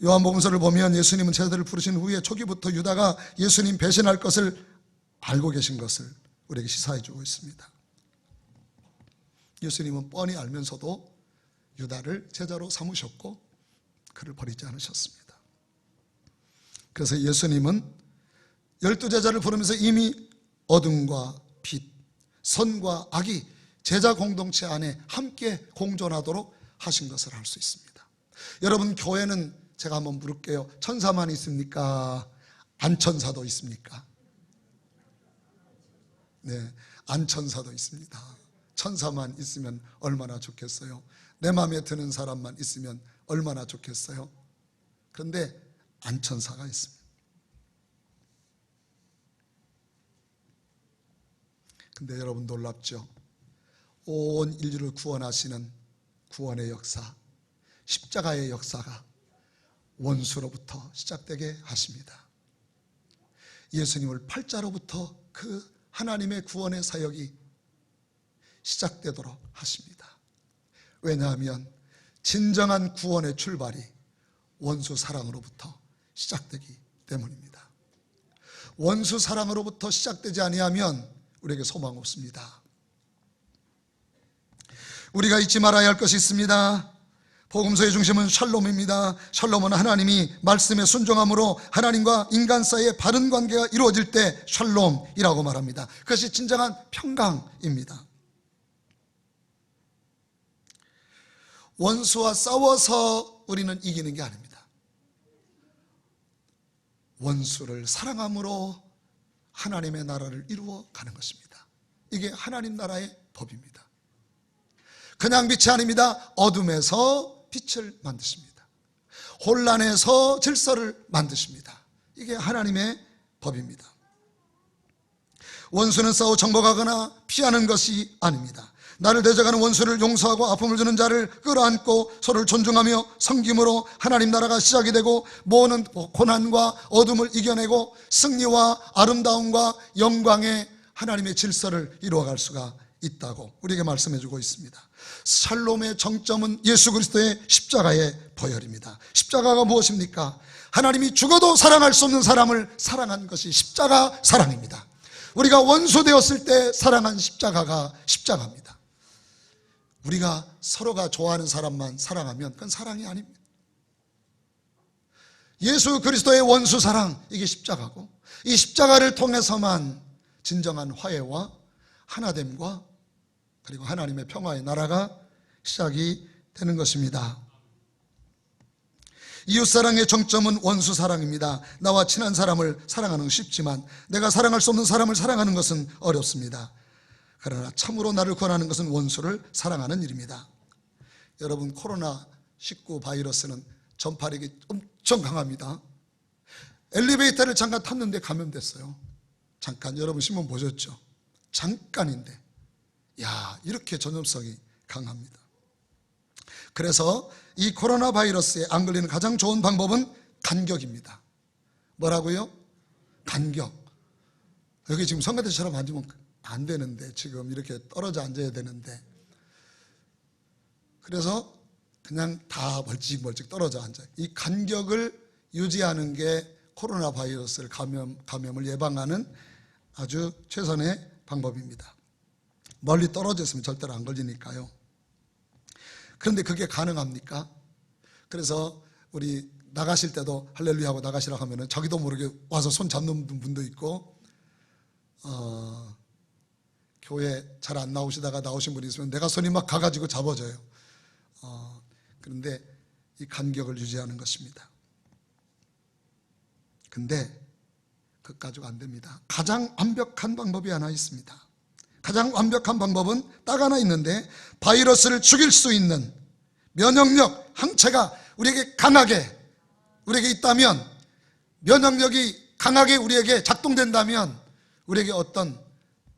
요한복음서를 보면 예수님은 제자들을 부르신 후에 초기부터 유다가 예수님 배신할 것을 알고 계신 것을 우리에게 시사해 주고 있습니다. 예수님은 뻔히 알면서도 유다를 제자로 삼으셨고 그를 버리지 않으셨습니다. 그래서 예수님은 12제자를 부르면서 이미 어둠과 빛, 선과 악이 제자 공동체 안에 함께 공존하도록 하신 것을 알 수 있습니다. 여러분 교회는 제가 한번 물을게요. 천사만 있습니까? 안천사도 있습니까? 네, 안천사도 있습니다. 천사만 있으면 얼마나 좋겠어요? 내 마음에 드는 사람만 있으면 얼마나 좋겠어요? 그런데 안천사가 있습니다. 근데 여러분 놀랍죠? 온 인류를 구원하시는 구원의 역사, 십자가의 역사가 원수로부터 시작되게 하십니다. 예수님을 팔자로부터 그 하나님의 구원의 사역이 시작되도록 하십니다. 왜냐하면 진정한 구원의 출발이 원수 사랑으로부터 시작되기 때문입니다. 원수 사랑으로부터 시작되지 아니하면 우리에게 소망 없습니다. 우리가 잊지 말아야 할 것이 있습니다. 복음서의 중심은 샬롬입니다. 샬롬은 하나님이 말씀에 순종함으로 하나님과 인간 사이의 바른 관계가 이루어질 때 샬롬이라고 말합니다. 그것이 진정한 평강입니다. 원수와 싸워서 우리는 이기는 게 아닙니다. 원수를 사랑함으로 하나님의 나라를 이루어 가는 것입니다. 이게 하나님 나라의 법입니다. 그냥 빛이 아닙니다. 어둠에서 빛을 만드십니다. 혼란에서 질서를 만드십니다. 이게 하나님의 법입니다. 원수는 싸워 정복하거나 피하는 것이 아닙니다. 나를 대적하는 원수를 용서하고 아픔을 주는 자를 끌어안고 서로를 존중하며 섬김으로 하나님 나라가 시작이 되고 모든 고난과 어둠을 이겨내고 승리와 아름다움과 영광의 하나님의 질서를 이루어갈 수가 있다고 우리에게 말씀해 주고 있습니다. 샬롬의 정점은 예수 그리스도의 십자가의 보혈입니다. 십자가가 무엇입니까? 하나님이 죽어도 사랑할 수 없는 사람을 사랑한 것이 십자가 사랑입니다. 우리가 원수 되었을 때 사랑한 십자가가 십자가입니다. 우리가 서로가 좋아하는 사람만 사랑하면 그건 사랑이 아닙니다. 예수 그리스도의 원수 사랑, 이게 십자가고, 이 십자가를 통해서만 진정한 화해와 하나됨과 그리고 하나님의 평화의 나라가 시작이 되는 것입니다. 이웃사랑의 정점은 원수사랑입니다. 나와 친한 사람을 사랑하는 건 쉽지만 내가 사랑할 수 없는 사람을 사랑하는 것은 어렵습니다. 그러나 참으로 나를 권하는 것은 원수를 사랑하는 일입니다. 여러분, 코로나19 바이러스는 전파력이 엄청 강합니다. 엘리베이터를 잠깐 탔는데 감염됐어요. 잠깐, 여러분 신문 보셨죠? 잠깐인데 야, 이렇게 전염성이 강합니다. 그래서 이 코로나 바이러스에 안 걸리는 가장 좋은 방법은 간격입니다. 뭐라고요? 간격. 여기 지금 성가대처럼 앉으면 안 되는데, 지금 이렇게 떨어져 앉아야 되는데, 그래서 그냥 다 멀찍멀찍 떨어져 앉아요. 이 간격을 유지하는 게 코로나 바이러스를 감염을 예방하는 아주 최선의 방법입니다. 멀리 떨어져 있으면 절대로 안 걸리니까요. 그런데 그게 가능합니까? 그래서 우리 나가실 때도 할렐루야 하고 나가시라고 하면은 자기도 모르게 와서 손 잡는 분도 있고, 교회 잘 안 나오시다가 나오신 분이 있으면 내가 손이 막 가가지고 잡아줘요. 그런데 이 간격을 유지하는 것입니다. 근데 그것 가지고 안 됩니다. 가장 완벽한 방법이 하나 있습니다. 가장 완벽한 방법은 딱 하나 있는데, 바이러스를 죽일 수 있는 면역력, 항체가 우리에게 강하게 우리에게 있다면, 면역력이 강하게 우리에게 작동된다면 우리에게 어떤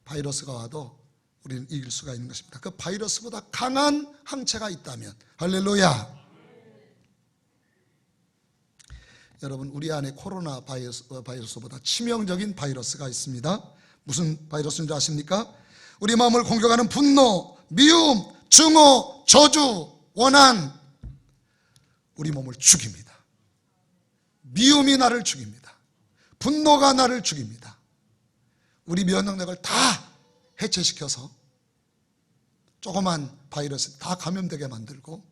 바이러스가 와도 우리는 이길 수가 있는 것입니다. 그 바이러스보다 강한 항체가 있다면, 할렐루야. 여러분, 우리 안에 코로나 바이러스보다 치명적인 바이러스가 있습니다. 무슨 바이러스인 줄 아십니까? 우리 마음을 공격하는 분노, 미움, 증오, 저주, 원한, 우리 몸을 죽입니다. 미움이 나를 죽입니다. 분노가 나를 죽입니다. 우리 면역력을 다 해체시켜서 조그만 바이러스 다 감염되게 만들고,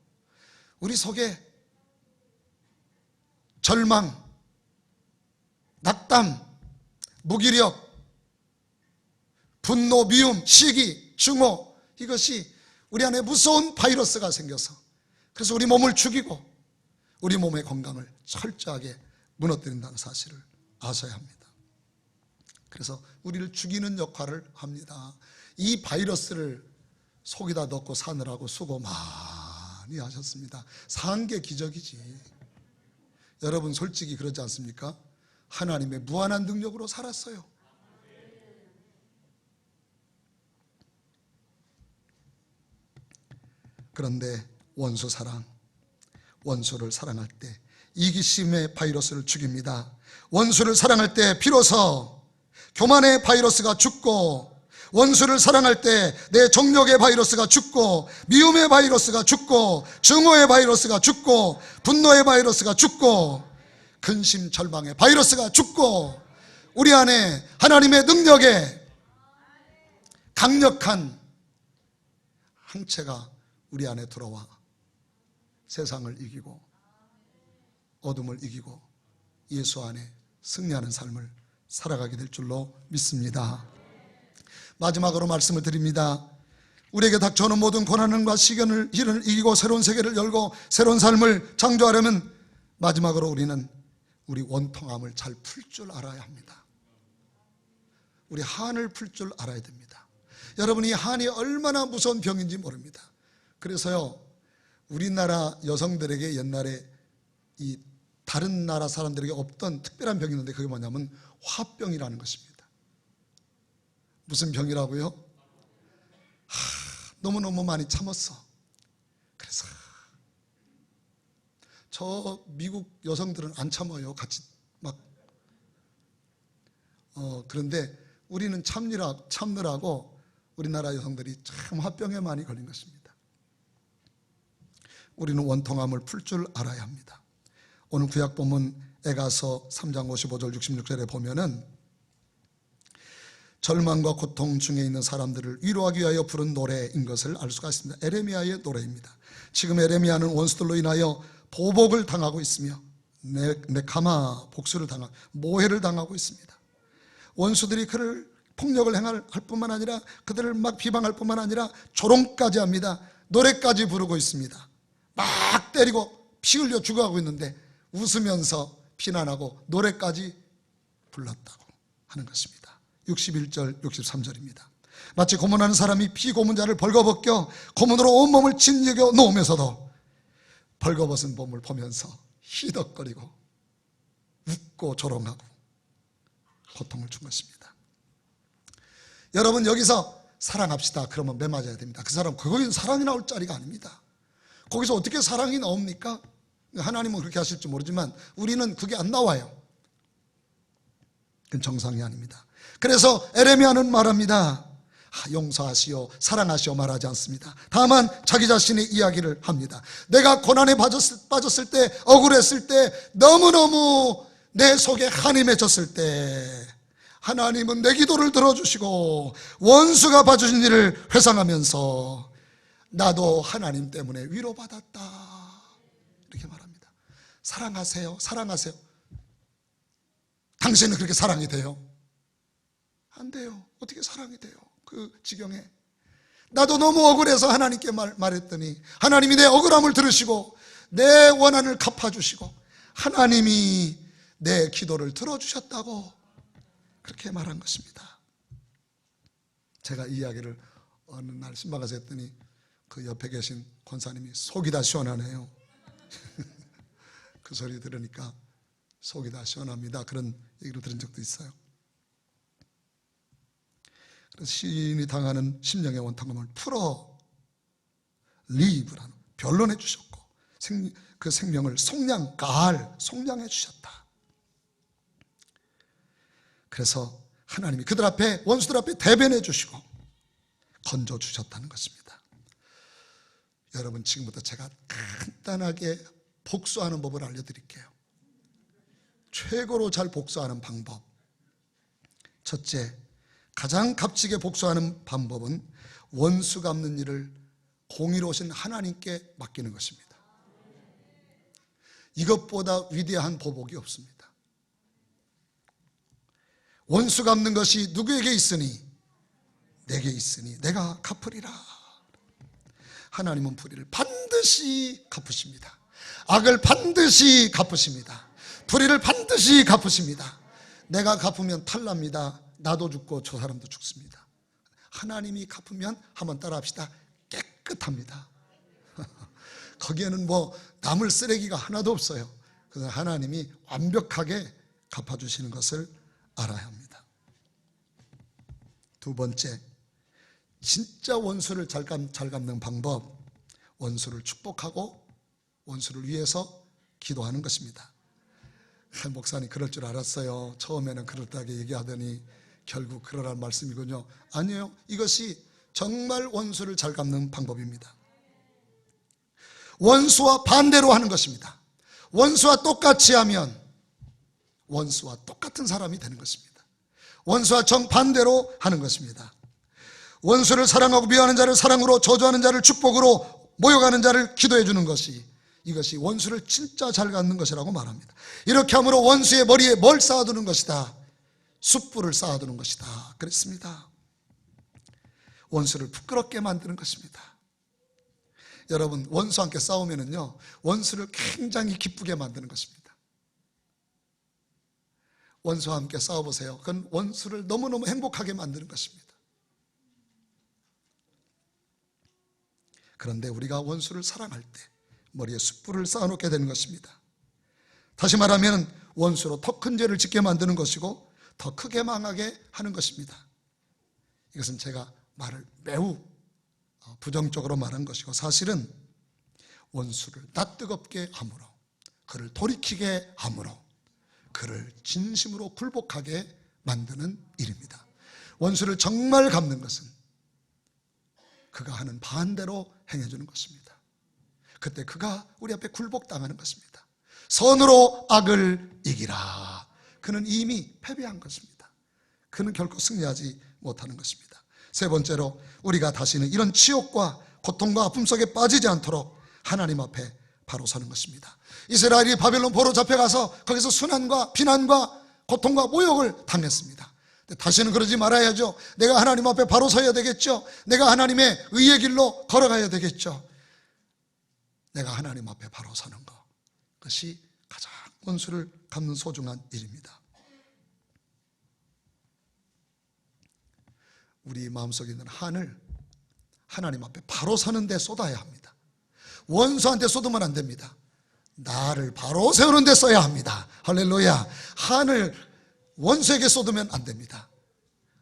우리 속에 절망, 낙담, 무기력, 분노, 미움, 시기, 증오, 이것이 우리 안에 무서운 바이러스가 생겨서, 그래서 우리 몸을 죽이고 우리 몸의 건강을 철저하게 무너뜨린다는 사실을 아셔야 합니다. 그래서 우리를 죽이는 역할을 합니다. 이 바이러스를 속에다 넣고 사느라고 수고 많이 하셨습니다. 산 게 기적이지. 여러분, 솔직히 그러지 않습니까? 하나님의 무한한 능력으로 살았어요. 그런데 원수 사랑, 원수를 사랑할 때 이기심의 바이러스를 죽입니다. 원수를 사랑할 때 비로소 교만의 바이러스가 죽고, 원수를 사랑할 때 내 정욕의 바이러스가 죽고, 미움의 바이러스가 죽고, 증오의 바이러스가 죽고, 분노의 바이러스가 죽고, 근심 절망의 바이러스가 죽고, 우리 안에 하나님의 능력의 강력한 항체가 우리 안에 들어와 세상을 이기고 어둠을 이기고 예수 안에 승리하는 삶을 살아가게 될 줄로 믿습니다. 마지막으로 말씀을 드립니다. 우리에게 닥쳐오는 모든 고난과 시련을 이기고 새로운 세계를 열고 새로운 삶을 창조하려면 마지막으로 우리는 우리 원통함을 잘 풀 줄 알아야 합니다. 우리 한을 풀 줄 알아야 됩니다. 여러분이 한이 얼마나 무서운 병인지 모릅니다. 그래서요, 우리나라 여성들에게 옛날에 이 다른 나라 사람들에게 없던 특별한 병이 있는데 그게 뭐냐면 화병이라는 것입니다. 무슨 병이라고요? 너무너무 많이 참았어. 그래서 저 미국 여성들은 안 참아요. 같이 막 그런데 우리는 참느라고 우리나라 여성들이 참 화병에 많이 걸린 것입니다. 우리는 원통함을 풀 줄 알아야 합니다. 오늘 구약 본문 에가서 3장 55절 66절에 보면은 절망과 고통 중에 있는 사람들을 위로하기 위하여 부른 노래인 것을 알 수가 있습니다. 에레미야의 노래입니다. 지금 에레미야는 원수들로 인하여 보복을 당하고 있으며 네카마 복수를 당하고 모해를 당하고 있습니다. 원수들이 그를 폭력을 행할 뿐만 아니라 그들을 막 비방할 뿐만 아니라 조롱까지 합니다. 노래까지 부르고 있습니다. 막 때리고 피 흘려 죽어가고 있는데 웃으면서 비난하고 노래까지 불렀다고 하는 것입니다. 61절 63절입니다. 마치 고문하는 사람이 피고문자를 벌거벗겨 고문으로 온몸을 짓이겨 놓으면서도 벌거벗은 몸을 보면서 희덕거리고 웃고 조롱하고 고통을 준 것입니다. 여러분, 여기서 사랑합시다 그러면 매 맞아야 됩니다. 그 사람, 거기는 사랑이 나올 자리가 아닙니다. 거기서 어떻게 사랑이 나옵니까? 하나님은 그렇게 하실지 모르지만 우리는 그게 안 나와요. 그건 정상이 아닙니다. 그래서 에레미야는 말합니다. 용서하시오, 사랑하시오 말하지 않습니다. 다만 자기 자신의 이야기를 합니다. 내가 고난에 빠졌을 때, 억울했을 때, 너무너무 내 속에 한이 맺혔을 때 하나님은 내 기도를 들어주시고 원수가 봐주신 일을 회상하면서 나도 하나님 때문에 위로받았다 이렇게 말합니다. 사랑하세요, 사랑하세요. 당신은 그렇게 사랑이 돼요? 안 돼요. 어떻게 사랑이 돼요? 그 지경에 나도 너무 억울해서 하나님께 말했더니 하나님이 내 억울함을 들으시고 내 원한을 갚아주시고 하나님이 내 기도를 들어주셨다고 그렇게 말한 것입니다. 제가 이 이야기를 어느 날 신방가서 했더니 그 옆에 계신 권사님이 속이 다 시원하네요. 그 소리 들으니까 속이 다 시원합니다. 그런 얘기를 들은 적도 있어요. 그래서 시인이 당하는 심령의 원통함을 풀어 리브라는 변론해 주셨고 그 생명을 속량해 주셨다. 그래서 하나님이 그들 앞에, 원수들 앞에 대변해 주시고 건져 주셨다는 것입니다. 여러분, 지금부터 제가 간단하게 복수하는 법을 알려드릴게요. 최고로 잘 복수하는 방법. 첫째, 가장 값지게 복수하는 방법은 원수 갚는 일을 공의로우신 하나님께 맡기는 것입니다. 이것보다 위대한 보복이 없습니다. 원수 갚는 것이 누구에게 있으니? 내게 있으니 내가 갚으리라. 하나님은 불의를 반드시 갚으십니다. 악을 반드시 갚으십니다. 불의를 반드시 갚으십니다. 내가 갚으면 탈납니다. 나도 죽고 저 사람도 죽습니다. 하나님이 갚으면 한번 따라합시다. 깨끗합니다. 거기에는 뭐 남을 쓰레기가 하나도 없어요. 그래서 하나님이 완벽하게 갚아주시는 것을 알아야 합니다. 두 번째, 진짜 원수를 잘 갚는 방법, 원수를 축복하고 원수를 위해서 기도하는 것입니다. 목사님 그럴 줄 알았어요. 처음에는 그렇다게 얘기하더니 결국 그러란 말씀이군요. 아니에요. 이것이 정말 원수를 잘 갚는 방법입니다. 원수와 반대로 하는 것입니다. 원수와 똑같이 하면 원수와 똑같은 사람이 되는 것입니다. 원수와 정반대로 하는 것입니다. 원수를 사랑하고 미워하는 자를 사랑으로, 저주하는 자를 축복으로, 모욕하는 자를 기도해 주는 것이, 이것이 원수를 진짜 잘 갚는 것이라고 말합니다. 이렇게 함으로 원수의 머리에 뭘 쌓아두는 것이다? 숯불을 쌓아두는 것이다 그랬습니다. 원수를 부끄럽게 만드는 것입니다. 여러분, 원수와 함께 싸우면은요, 원수를 굉장히 기쁘게 만드는 것입니다. 원수와 함께 싸워보세요. 그건 원수를 너무너무 행복하게 만드는 것입니다. 그런데 우리가 원수를 사랑할 때 머리에 숯불을 쌓아놓게 되는 것입니다. 다시 말하면 원수로 더 큰 죄를 짓게 만드는 것이고 더 크게 망하게 하는 것입니다. 이것은 제가 말을 매우 부정적으로 말한 것이고, 사실은 원수를 낯뜨겁게 함으로, 그를 돌이키게 함으로 그를 진심으로 굴복하게 만드는 일입니다. 원수를 정말 갚는 것은 그가 하는 반대로 행해주는 것입니다. 그때 그가 우리 앞에 굴복당하는 것입니다. 선으로 악을 이기라. 그는 이미 패배한 것입니다. 그는 결코 승리하지 못하는 것입니다. 세 번째로, 우리가 다시는 이런 치욕과 고통과 아픔 속에 빠지지 않도록 하나님 앞에 바로 서는 것입니다. 이스라엘이 바벨론 포로 잡혀가서 거기서 순환과 비난과 고통과 모욕을 당했습니다. 다시는 그러지 말아야죠. 내가 하나님 앞에 바로 서야 되겠죠. 내가 하나님의 의의 길로 걸어가야 되겠죠. 내가 하나님 앞에 바로 서는 것, 그것이 가장 원수를 갚는 소중한 일입니다. 우리 마음속에 있는 한을 하나님 앞에 바로 서는 데 쏟아야 합니다. 원수한테 쏟으면 안 됩니다. 나를 바로 세우는 데 써야 합니다. 할렐루야. 한을 원수에게 쏟으면 안 됩니다.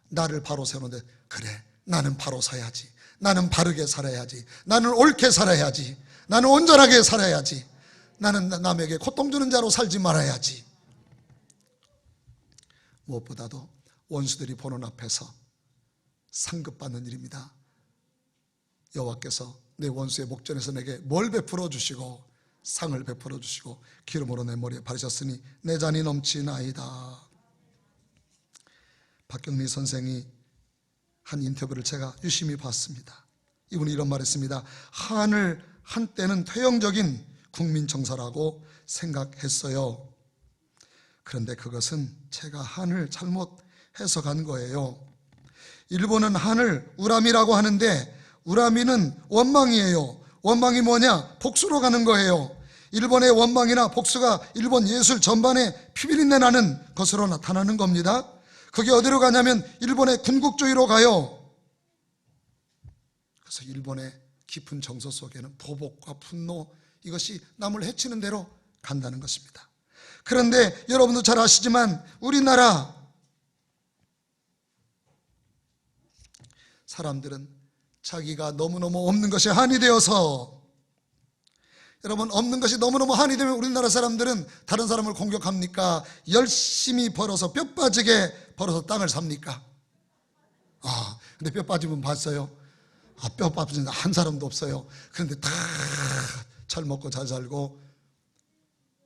나를 바로 세우는데, 그래, 나는 바로 서야지, 나는 바르게 살아야지, 나는 옳게 살아야지, 나는 온전하게 살아야지, 나는 남에게 고통 주는 자로 살지 말아야지. 무엇보다도 원수들이 보는 앞에서 상급받는 일입니다. 여호와께서 내 원수의 목전에서 내게 뭘 베풀어 주시고 상을 베풀어 주시고 기름으로 내 머리에 바르셨으니 내 잔이 넘치나이다. 박경리 선생이 한 인터뷰를 제가 유심히 봤습니다. 이분이 이런 말했습니다. 한을 한때는 퇴영적인 국민 정서라고 생각했어요. 그런데 그것은 제가 한을 잘못 해석한 거예요. 일본은 한을 우라미라고 하는데, 우라미는 원망이에요. 원망이 뭐냐? 복수로 가는 거예요. 일본의 원망이나 복수가 일본 예술 전반에 피비린내 나는 것으로 나타나는 겁니다. 그게 어디로 가냐면 일본의 군국주의로 가요. 그래서 일본의 깊은 정서 속에는 보복과 분노, 이것이 남을 해치는 대로 간다는 것입니다. 그런데 여러분도 잘 아시지만 우리나라 사람들은 자기가 너무너무 없는 것이 한이 되어서, 여러분, 없는 것이 너무너무 한이 되면 우리나라 사람들은 다른 사람을 공격합니까? 열심히 벌어서, 뼈 빠지게 벌어서 땅을 삽니까? 근데 뼈 빠진 분 봤어요? 뼈 빠진 한 사람도 없어요. 그런데 다 잘 먹고 잘 살고,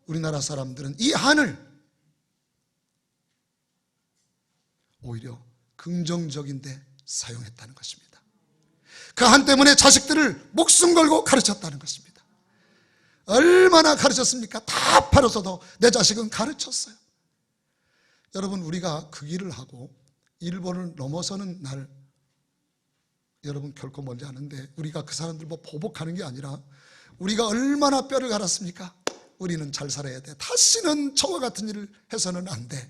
우리나라 사람들은 이 한을 오히려 긍정적인데 사용했다는 것입니다. 그 한 때문에 자식들을 목숨 걸고 가르쳤다는 것입니다. 얼마나 가르쳤습니까? 다 팔아서도 내 자식은 가르쳤어요. 여러분, 우리가 그 길을 하고 일본을 넘어서는 날, 여러분 결코 멀지 않은데, 우리가 그 사람들 보복하는 게 아니라 우리가 얼마나 뼈를 갈았습니까? 우리는 잘 살아야 돼. 다시는 저와 같은 일을 해서는 안 돼.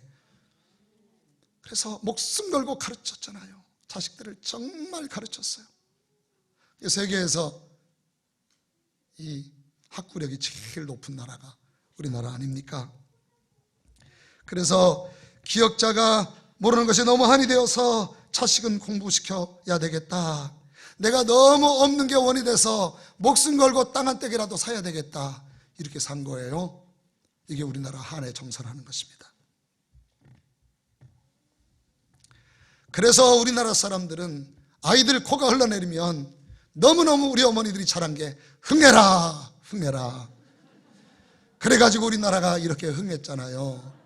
그래서 목숨 걸고 가르쳤잖아요. 자식들을 정말 가르쳤어요. 세계에서 이 학구력이 제일 높은 나라가 우리나라 아닙니까? 그래서 기억자가 모르는 것이 너무 한이 되어서 자식은 공부시켜야 되겠다. 내가 너무 없는 게 원이 돼서 목숨 걸고 땅 한 떼기라도 사야 되겠다. 이렇게 산 거예요. 이게 우리나라 한의 정서라는 것입니다. 그래서 우리나라 사람들은 아이들 코가 흘러내리면 너무너무 우리 어머니들이 잘한 게 흥해라, 흥해라. 그래가지고 우리나라가 이렇게 흥했잖아요.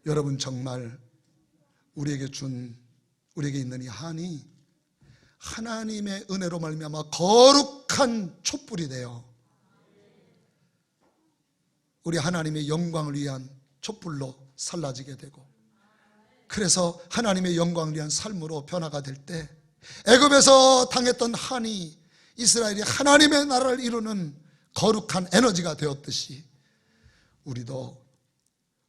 여러분, 정말 우리에게 있는 이 한이 하나님의 은혜로 말미암아 거룩한 촛불이 되어 우리 하나님의 영광을 위한 촛불로 살라지게 되고, 그래서 하나님의 영광을 위한 삶으로 변화가 될 때, 애굽에서 당했던 한이 이스라엘이 하나님의 나라를 이루는 거룩한 에너지가 되었듯이,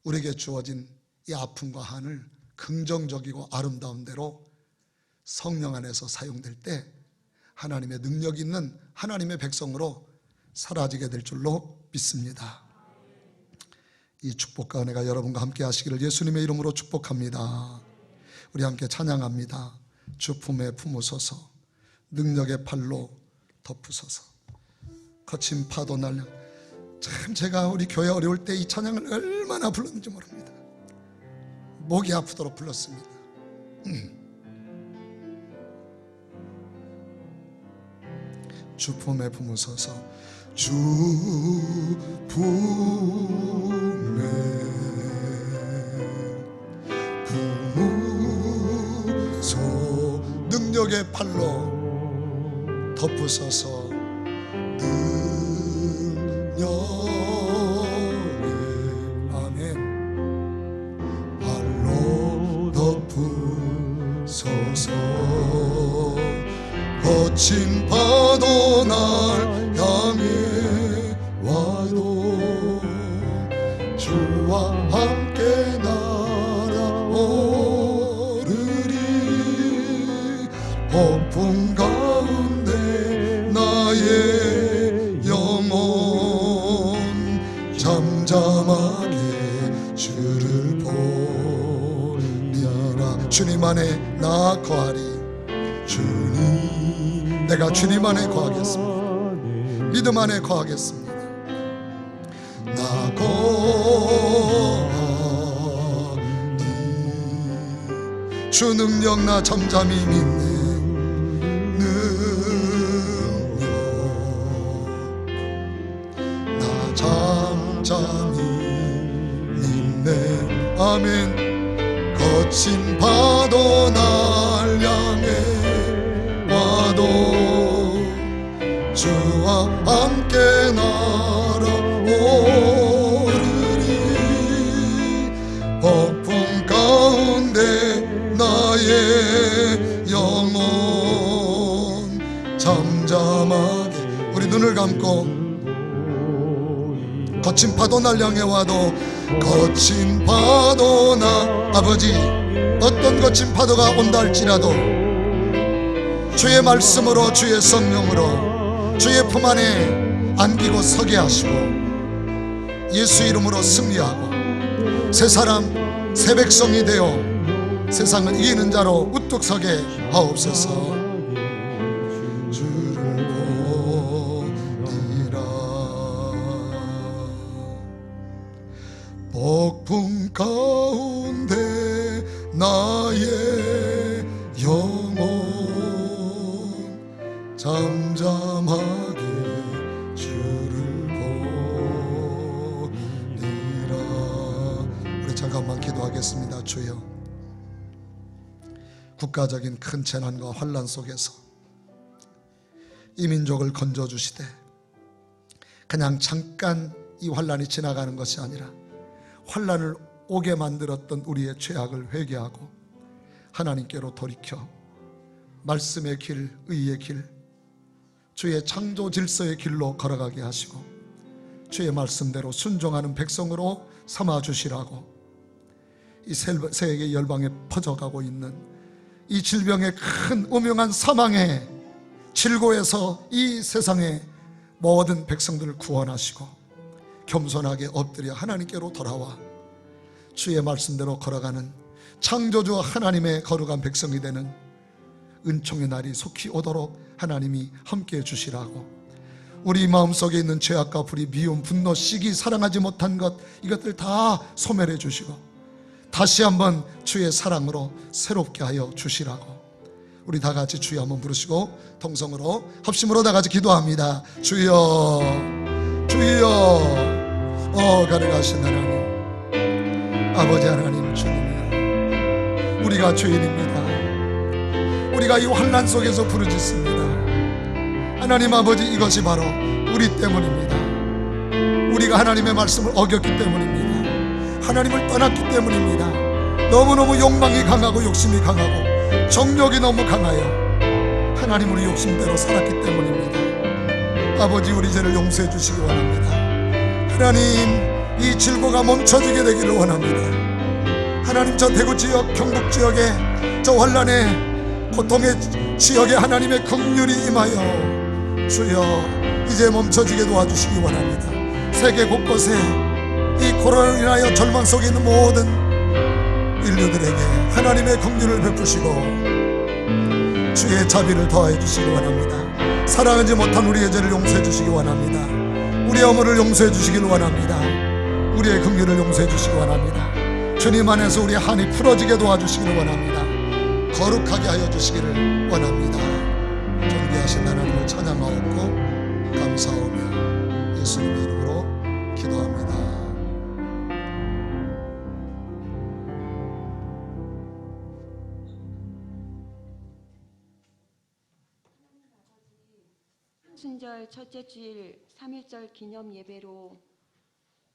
우리에게 주어진 이 아픔과 한을 긍정적이고 아름다운 대로 성령 안에서 사용될 때 하나님의 능력 있는 하나님의 백성으로 사라지게 될 줄로 믿습니다. 이 축복과 은혜가 여러분과 함께 하시기를 예수님의 이름으로 축복합니다. 우리 함께 찬양합니다. 주 품에 품으소서, 능력의 팔로 덮으소서. 거친 파도 날려. 참 제가 우리 교회 어려울 때 이 찬양을 얼마나 불렀는지 모릅니다. 목이 아프도록 불렀습니다. 주 품에 품으소서, 주 품에 품으소, 능력의 팔로 덮으소서, 능력의 아멘 팔로 덮으소서. 거친 파도 날 향해 와도 주와 함께 날아오르리. 폭풍 가운데 나의 영혼 잠잠하게 주를 보리라. 주님 안에 나 거하리. 주님, 내가 주님 안에 거하겠습니다. 믿음 안에 거하겠습니다. 나 거하니 주 능력 나 잠잠히 믿는 능력 나 잠잠히 믿네. 아멘. 거친 파도 날 향해 와도 주와 함께 날아오르리. 폭풍 가운데 나의 영혼 잠잠하게. 우리 눈을 감고 거친 파도 날 향해 와도, 거친 파도 나 아버지, 어떤 거친 파도가 온다 할지라도 주의 말씀으로, 주의 성령으로 주의 품 안에 안기고 서게 하시고 예수 이름으로 승리하고 새 사람 새 백성이 되어 세상을 이기는 자로 우뚝 서게 하옵소서. 주를 보리라. 폭풍 가운데 나의 영혼 잠잠하게 주를 보리라. 우리 잠깐만 기도하겠습니다. 주여, 국가적인 큰 재난과 환난 속에서 이 민족을 건져주시되 그냥 잠깐 이 환난이 지나가는 것이 아니라 환난을 오게 만들었던 우리의 죄악을 회개하고 하나님께로 돌이켜 말씀의 길, 의의 길, 주의 창조 질서의 길로 걸어가게 하시고 주의 말씀대로 순종하는 백성으로 삼아주시라고, 이 세계 열방에 퍼져가고 있는 이 질병의 큰 음흉한 사망의 질고에서 이 세상의 모든 백성들을 구원하시고 겸손하게 엎드려 하나님께로 돌아와 주의 말씀대로 걸어가는 창조주 하나님의 거룩한 백성이 되는 은총의 날이 속히 오도록 하나님이 함께해 주시라고, 우리 마음속에 있는 죄악과 불의, 미움, 분노, 시기, 사랑하지 못한 것, 이것들 다 소멸해 주시고 다시 한번 주의 사랑으로 새롭게 하여 주시라고, 우리 다 같이 주여 한번 부르시고 통성으로 합심으로 다 같이 기도합니다. 주여, 주여. 가능하신 하나님, 아버지 하나님, 주님이여, 우리가 죄인입니다. 우리가 이 환난 속에서 부르짖습니다. 하나님 아버지, 이것이 바로 우리 때문입니다. 우리가 하나님의 말씀을 어겼기 때문입니다. 하나님을 떠났기 때문입니다. 너무너무 욕망이 강하고 욕심이 강하고 정욕이 너무 강하여 하나님 우리 욕심대로 살았기 때문입니다. 아버지, 우리 죄를 용서해 주시기 원합니다. 하나님, 이 질고가 멈춰지게 되기를 원합니다. 하나님, 저 대구 지역, 경북 지역에 저 환난에 고통의 지역에 하나님의 긍휼이 임하여 주여 이제 멈춰지게 도와주시기 원합니다. 세계 곳곳에 이 코로나로 인하여 절망 속에 있는 모든 인류들에게 하나님의 긍휼을 베푸시고 주의 자비를 더하여 주시기 원합니다. 사랑하지 못한 우리의 죄를 용서해 주시기 원합니다. 우리의 어머를 용서해 주시길 원합니다. 우리의 긍휼을 용서해 주시기 원합니다. 주님 안에서 우리의 한이 풀어지게 도와주시기를 원합니다. 거룩하게 하여 주시기를 원합니다. 존귀하신 하나님을 찬양하옵고 감사하며 예수님의 이름으로 기도합니다. 순절 첫째 주일 3.1절 기념 예배로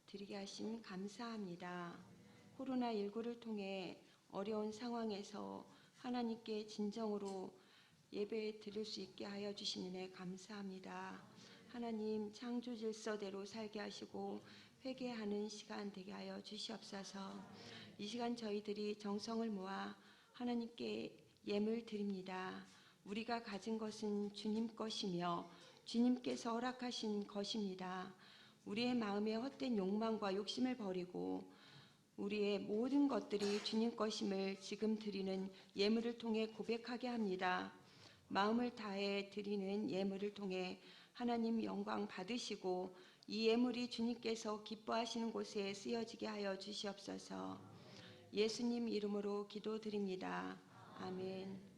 드리게 하심 감사합니다. 코로나19를 통해 어려운 상황에서 하나님께 진정으로 예배 드릴 수 있게 하여 주신 은혜 감사합니다. 하나님 창조 질서대로 살게 하시고 회개하는 시간 되게 하여 주시옵소서. 이 시간 저희들이 정성을 모아 하나님께 예물 드립니다. 우리가 가진 것은 주님 것이며 주님께서 허락하신 것입니다. 우리의 마음의 헛된 욕망과 욕심을 버리고 우리의 모든 것들이 주님 것임을 지금 드리는 예물을 통해 고백하게 합니다. 마음을 다해 드리는 예물을 통해 하나님 영광 받으시고 이 예물이 주님께서 기뻐하시는 곳에 쓰여지게 하여 주시옵소서. 예수님 이름으로 기도드립니다. 아멘.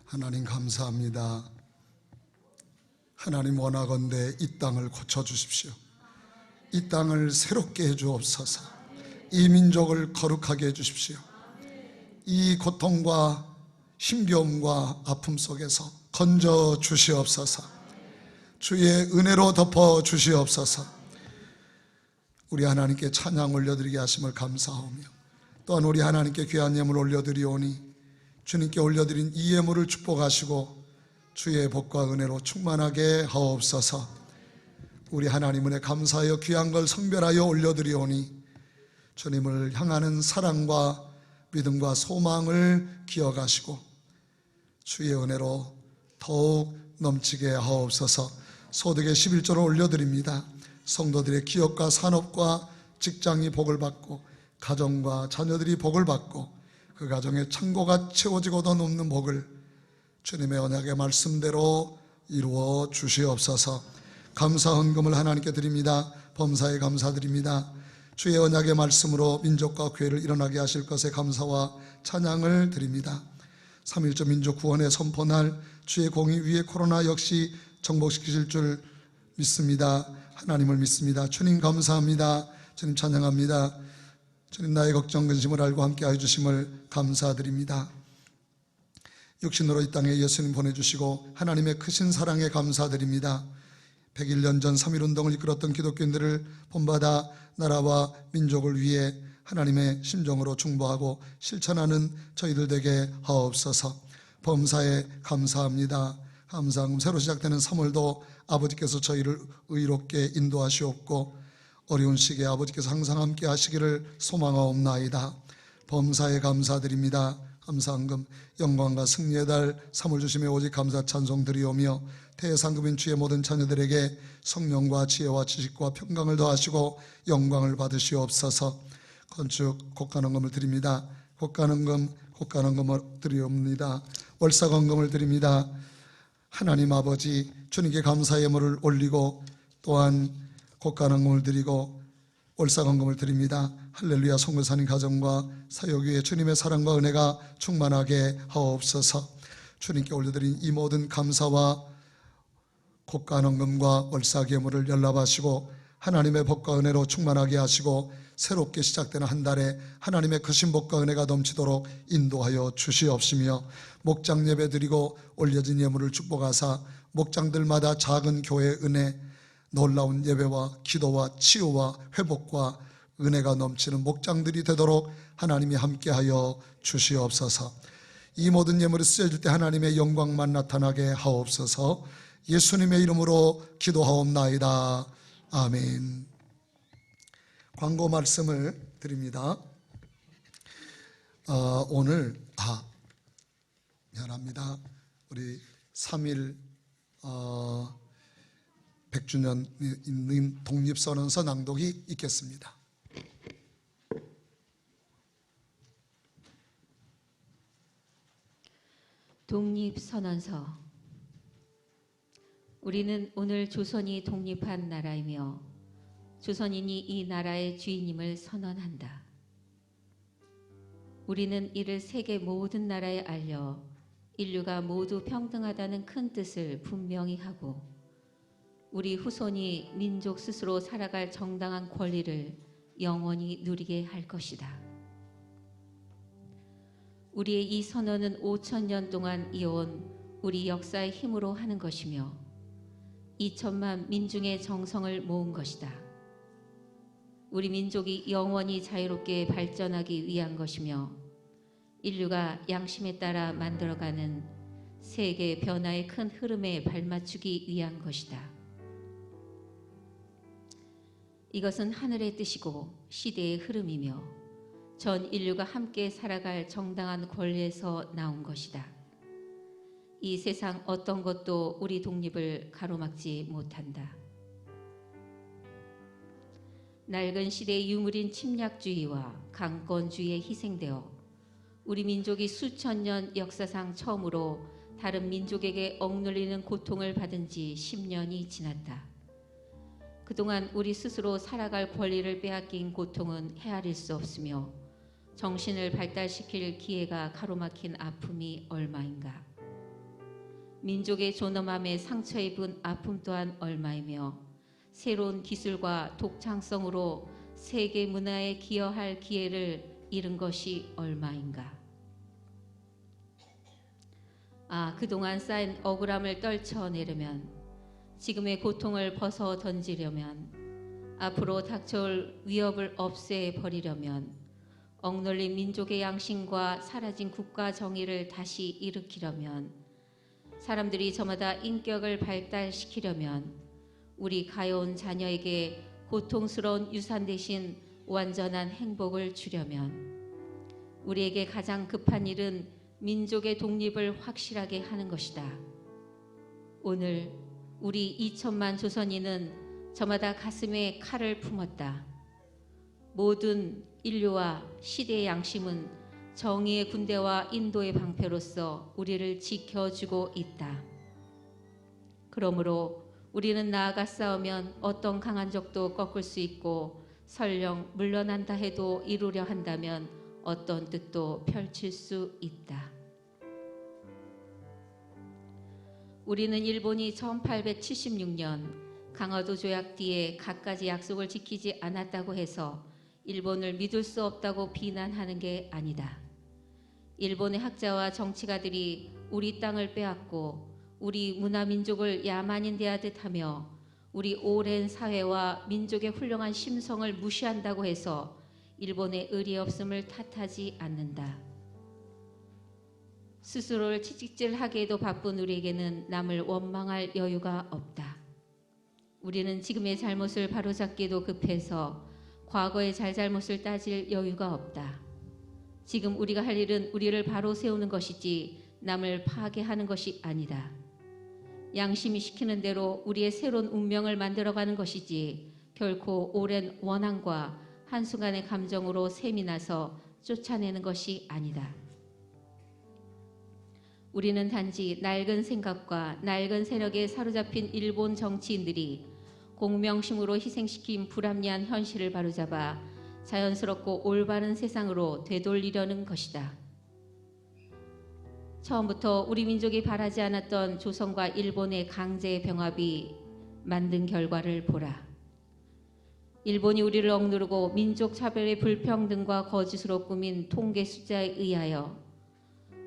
하나님 감사합니다. 하나님 원하건대 이 땅을 고쳐주십시오. 이 땅을 새롭게 해주옵소서. 이 민족을 거룩하게 해주십시오. 이 고통과 힘겨움과 아픔 속에서 건져 주시옵소서. 주의 은혜로 덮어 주시옵소서. 우리 하나님께 찬양 올려드리게 하심을 감사하며 또한 우리 하나님께 귀한 예물 올려드리오니 주님께 올려드린 이 예물을 축복하시고 주의 복과 은혜로 충만하게 하옵소서. 우리 하나님 은혜 감사하여 귀한 걸 성별하여 올려드리오니 주님을 향하는 사랑과 믿음과 소망을 기억하시고 주의 은혜로 더욱 넘치게 하옵소서. 소득의 11조를 올려드립니다. 성도들의 기업과 산업과 직장이 복을 받고 가정과 자녀들이 복을 받고 그 가정의 창고가 채워지고 더 넘는 복을 주님의 언약의 말씀대로 이루어 주시옵소서. 감사 헌금을 하나님께 드립니다. 범사에 감사드립니다. 주의 언약의 말씀으로 민족과 교회를 일어나게 하실 것에 감사와 찬양을 드립니다. 3.1조 민족 구원의 선포날 주의 공의 위에 코로나 역시 정복시키실 줄 믿습니다. 하나님을 믿습니다. 주님 감사합니다. 주님 찬양합니다. 주님 나의 걱정 근심을 알고 함께하여 주심을 감사드립니다. 육신으로 이 땅에 예수님 보내주시고 하나님의 크신 사랑에 감사드립니다. 101년 전 3.1운동을 이끌었던 기독교인들을 본받아 나라와 민족을 위해 하나님의 심정으로 중보하고 실천하는 저희들 되게 하옵소서. 범사에 감사합니다. 감사함 새로 시작되는 3월도 아버지께서 저희를 의롭게 인도하시옵고 어려운 시기에 아버지께서 항상 함께 하시기를 소망하옵나이다. 범사에 감사드립니다. 감사헌금 영광과 승리의 달 3월 주심에 오직 감사 찬송 드리오며 대상급인 주의 모든 자녀들에게 성령과 지혜와 지식과 평강을 더하시고 영광을 받으시옵소서. 건축 곡간헌금을 드립니다. 곡간헌금을 드리옵니다. 월사건금을 드립니다. 하나님 아버지 주님께 감사의 예물을 올리고 또한 곡간헌금을 드리고 월사건금을 드립니다. 할렐루야 송교사님 가정과 사역 위에 주님의 사랑과 은혜가 충만하게 하옵소서. 주님께 올려드린 이 모든 감사와 곡간헌금과 월사계물을 연락하시고 하나님의 복과 은혜로 충만하게 하시고 새롭게 시작되는 한 달에 하나님의 크신 복과 은혜가 넘치도록 인도하여 주시옵시며 목장 예배 드리고 올려진 예물을 축복하사 목장들마다 작은 교회의 은혜 놀라운 예배와 기도와 치유와 회복과 은혜가 넘치는 목장들이 되도록 하나님이 함께하여 주시옵소서. 이 모든 예물이 쓰여질 때 하나님의 영광만 나타나게 하옵소서. 예수님의 이름으로 기도하옵나이다. 아멘. 광고 말씀을 드립니다. 오늘 미안합니다. 우리 3.1 100주년 있는 독립선언서 낭독이 있겠습니다. 독립선언서. 우리는 오늘 조선이 독립한 나라이며 조선인이 이 나라의 주인임을 선언한다. 우리는 이를 세계 모든 나라에 알려 인류가 모두 평등하다는 큰 뜻을 분명히 하고 우리 후손이 민족 스스로 살아갈 정당한 권리를 영원히 누리게 할 것이다. 우리의 이 선언은 5,000년 동안 이어온 우리 역사의 힘으로 하는 것이며 2천만 민중의 정성을 모은 것이다. 우리 민족이 영원히 자유롭게 발전하기 위한 것이며 인류가 양심에 따라 만들어가는 세계 변화의 큰 흐름에 발맞추기 위한 것이다. 이것은 하늘의 뜻이고 시대의 흐름이며 전 인류가 함께 살아갈 정당한 권리에서 나온 것이다. 이 세상 어떤 것도 우리 독립을 가로막지 못한다. 낡은 시대의 유물인 침략주의와 강권주의에 희생되어 우리 민족이 수천 년 역사상 처음으로 다른 민족에게 억눌리는 고통을 받은 지 10년이 지났다. 그동안 우리 스스로 살아갈 권리를 빼앗긴 고통은 헤아릴 수 없으며 정신을 발달시킬 기회가 가로막힌 아픔이 얼마인가. 민족의 존엄함에 상처 입은 아픔 또한 얼마이며 새로운 기술과 독창성으로 세계 문화에 기여할 기회를 잃은 것이 얼마인가. 그동안 쌓인 억울함을 떨쳐내려면, 지금의 고통을 벗어 던지려면, 앞으로 닥쳐올 위협을 없애버리려면, 억눌린 민족의 양심과 사라진 국가 정의를 다시 일으키려면, 사람들이 저마다 인격을 발달시키려면, 우리 가여운 자녀에게 고통스러운 유산 대신 완전한 행복을 주려면, 우리에게 가장 급한 일은 민족의 독립을 확실하게 하는 것이다. 오늘 우리 2천만 조선인은 저마다 가슴에 칼을 품었다. 모든 인류와 시대의 양심은 정의의 군대와 인도의 방패로서 우리를 지켜주고 있다. 그러므로 우리는 나아가 싸우면 어떤 강한 적도 꺾을 수 있고, 설령 물러난다 해도 이루려 한다면 어떤 뜻도 펼칠 수 있다. 우리는 일본이 1876년 강화도 조약 뒤에 갖가지 약속을 지키지 않았다고 해서 일본을 믿을 수 없다고 비난하는 게 아니다. 일본의 학자와 정치가들이 우리 땅을 빼앗고 우리 문화민족을 야만인 대하듯 하며 우리 오랜 사회와 민족의 훌륭한 심성을 무시한다고 해서 일본의 의리 없음을 탓하지 않는다. 스스로를 채찍질하기에도 바쁜 우리에게는 남을 원망할 여유가 없다. 우리는 지금의 잘못을 바로잡기에도 급해서 과거의 잘잘못을 따질 여유가 없다. 지금 우리가 할 일은 우리를 바로 세우는 것이지 남을 파괴하는 것이 아니다. 양심이 시키는 대로 우리의 새로운 운명을 만들어가는 것이지 결코 오랜 원한과 한순간의 감정으로 셈이 나서 쫓아내는 것이 아니다. 우리는 단지 낡은 생각과 낡은 세력에 사로잡힌 일본 정치인들이 공명심으로 희생시킨 불합리한 현실을 바로잡아 자연스럽고 올바른 세상으로 되돌리려는 것이다. 처음부터 우리 민족이 바라지 않았던 조선과 일본의 강제 병합이 만든 결과를 보라. 일본이 우리를 억누르고 민족 차별의 불평등과 거짓으로 꾸민 통계 숫자에 의하여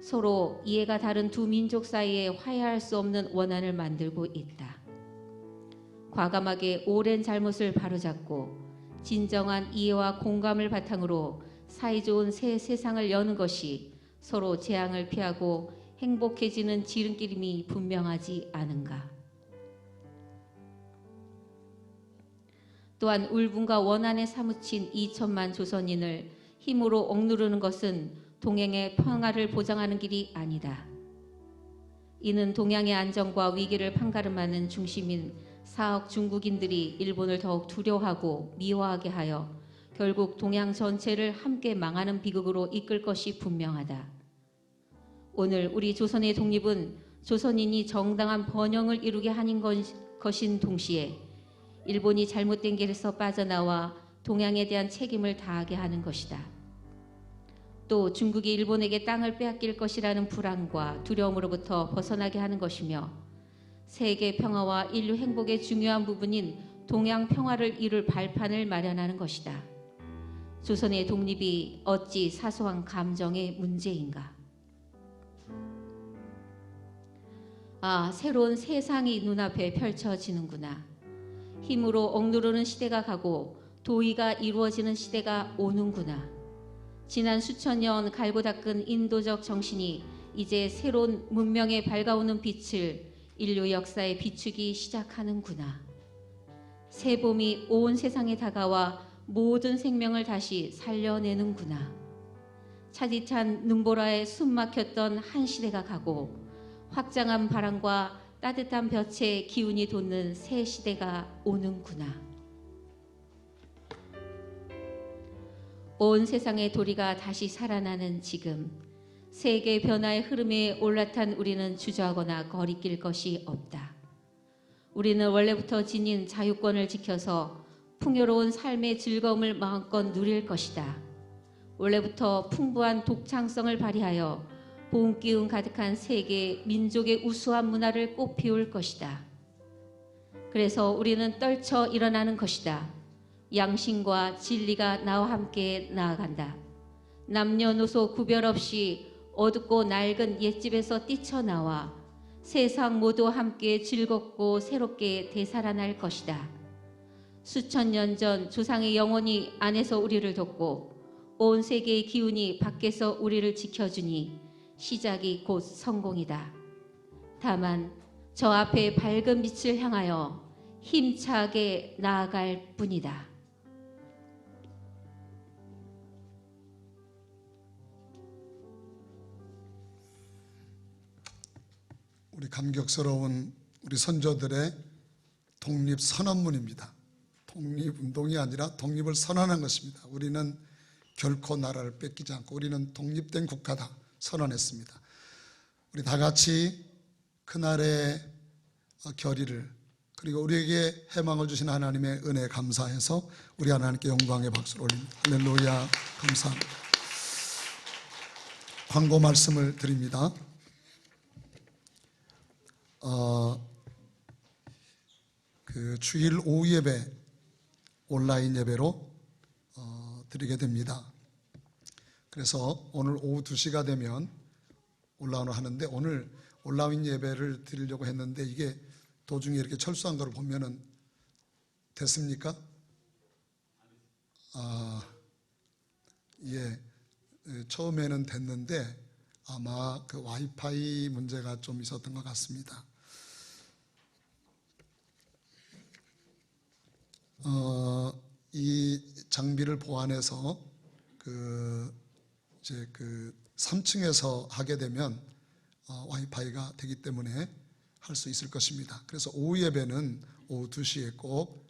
서로 이해가 다른 두 민족 사이에 화해할 수 없는 원한을 만들고 있다. 과감하게 오랜 잘못을 바로잡고 진정한 이해와 공감을 바탕으로 사이좋은 새 세상을 여는 것이 서로 재앙을 피하고 행복해지는 지름길임이 분명하지 않은가. 또한 울분과 원한에 사무친 2천만 조선인을 힘으로 억누르는 것은 동양의 평화를 보장하는 길이 아니다. 이는 동양의 안정과 위기를 판가름하는 중심인 사억 중국인들이 일본을 더욱 두려워하고 미워하게 하여 결국 동양 전체를 함께 망하는 비극으로 이끌 것이 분명하다. 오늘 우리 조선의 독립은 조선인이 정당한 번영을 이루게 하는 것인 동시에 일본이 잘못된 길에서 빠져나와 동양에 대한 책임을 다하게 하는 것이다. 또 중국이 일본에게 땅을 빼앗길 것이라는 불안과 두려움으로부터 벗어나게 하는 것이며 세계 평화와 인류 행복의 중요한 부분인 동양 평화를 이룰 발판을 마련하는 것이다. 조선의 독립이 어찌 사소한 감정의 문제인가. 새로운 세상이 눈앞에 펼쳐지는구나. 힘으로 억누르는 시대가 가고 도의가 이루어지는 시대가 오는구나. 지난 수천 년 갈고 닦은 인도적 정신이 이제 새로운 문명에 밝아오는 빛을 인류 역사에 비추기 시작하는구나. 새 봄이 온 세상에 다가와 모든 생명을 다시 살려내는구나. 차디찬 눈보라에 숨막혔던 한 시대가 가고 확장한 바람과 따뜻한 볕에 기운이 돋는 새 시대가 오는구나. 온 세상의 도리가 다시 살아나는 지금, 세계 변화의 흐름에 올라탄 우리는 주저하거나 거리낄 것이 없다. 우리는 원래부터 지닌 자유권을 지켜서 풍요로운 삶의 즐거움을 마음껏 누릴 것이다. 원래부터 풍부한 독창성을 발휘하여 보온 기운 가득한 세계 민족의 우수한 문화를 꽃피울 것이다. 그래서 우리는 떨쳐 일어나는 것이다. 양심과 진리가 나와 함께 나아간다. 남녀노소 구별 없이 어둡고 낡은 옛집에서 뛰쳐나와 세상 모두 함께 즐겁고 새롭게 되살아날 것이다. 수천 년 전 조상의 영혼이 안에서 우리를 돕고 온 세계의 기운이 밖에서 우리를 지켜주니 시작이 곧 성공이다. 다만 저 앞에 밝은 빛을 향하여 힘차게 나아갈 뿐이다. 우리 감격스러운 우리 선조들의 독립 선언문입니다. 독립운동이 아니라 독립을 선언한 것입니다. 우리는 결코 나라를 뺏기지 않고 우리는 독립된 국가다 선언했습니다. 우리 다 같이 그날의 결의를 그리고 우리에게 해망을 주신 하나님의 은혜에 감사해서 우리 하나님께 영광의 박수를 올립니다. 할렐루야, 감사합니다. 광고 말씀을 드립니다. 그 주일 오후 예배 온라인 예배로 드리게 됩니다. 그래서 오늘 오후 2시가 되면 올라오는 하는데 오늘 온라인 예배를 드리려고 했는데 이게 도중에 이렇게 철수한 걸 보면은 됐습니까? 예, 처음에는 됐는데 아마 그 와이파이 문제가 좀 있었던 것 같습니다. 이 장비를 보완해서 이제 3층에서 하게 되면 와이파이가 되기 때문에 할 수 있을 것입니다. 그래서 오후 예배는 오후 2시에 꼭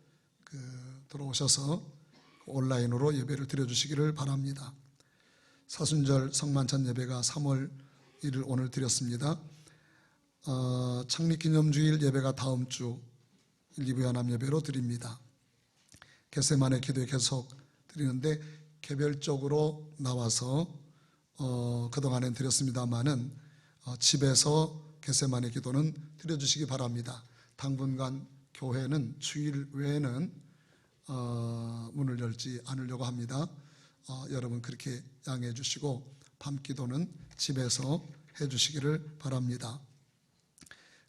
들어오셔서 온라인으로 예배를 드려주시기를 바랍니다. 사순절 성만찬 예배가 3월 1일 오늘 드렸습니다. 창립기념주일 예배가 다음 주 1, 2부 연합 예배로 드립니다. 겟세마네 기도에 계속 드리는데 개별적으로 나와서 그동안엔 드렸습니다마는 집에서 겟세마네 기도는 드려주시기 바랍니다. 당분간 교회는 주일 외에는 문을 열지 않으려고 합니다. 여러분 그렇게 양해해 주시고 밤기도는 집에서 해주시기를 바랍니다.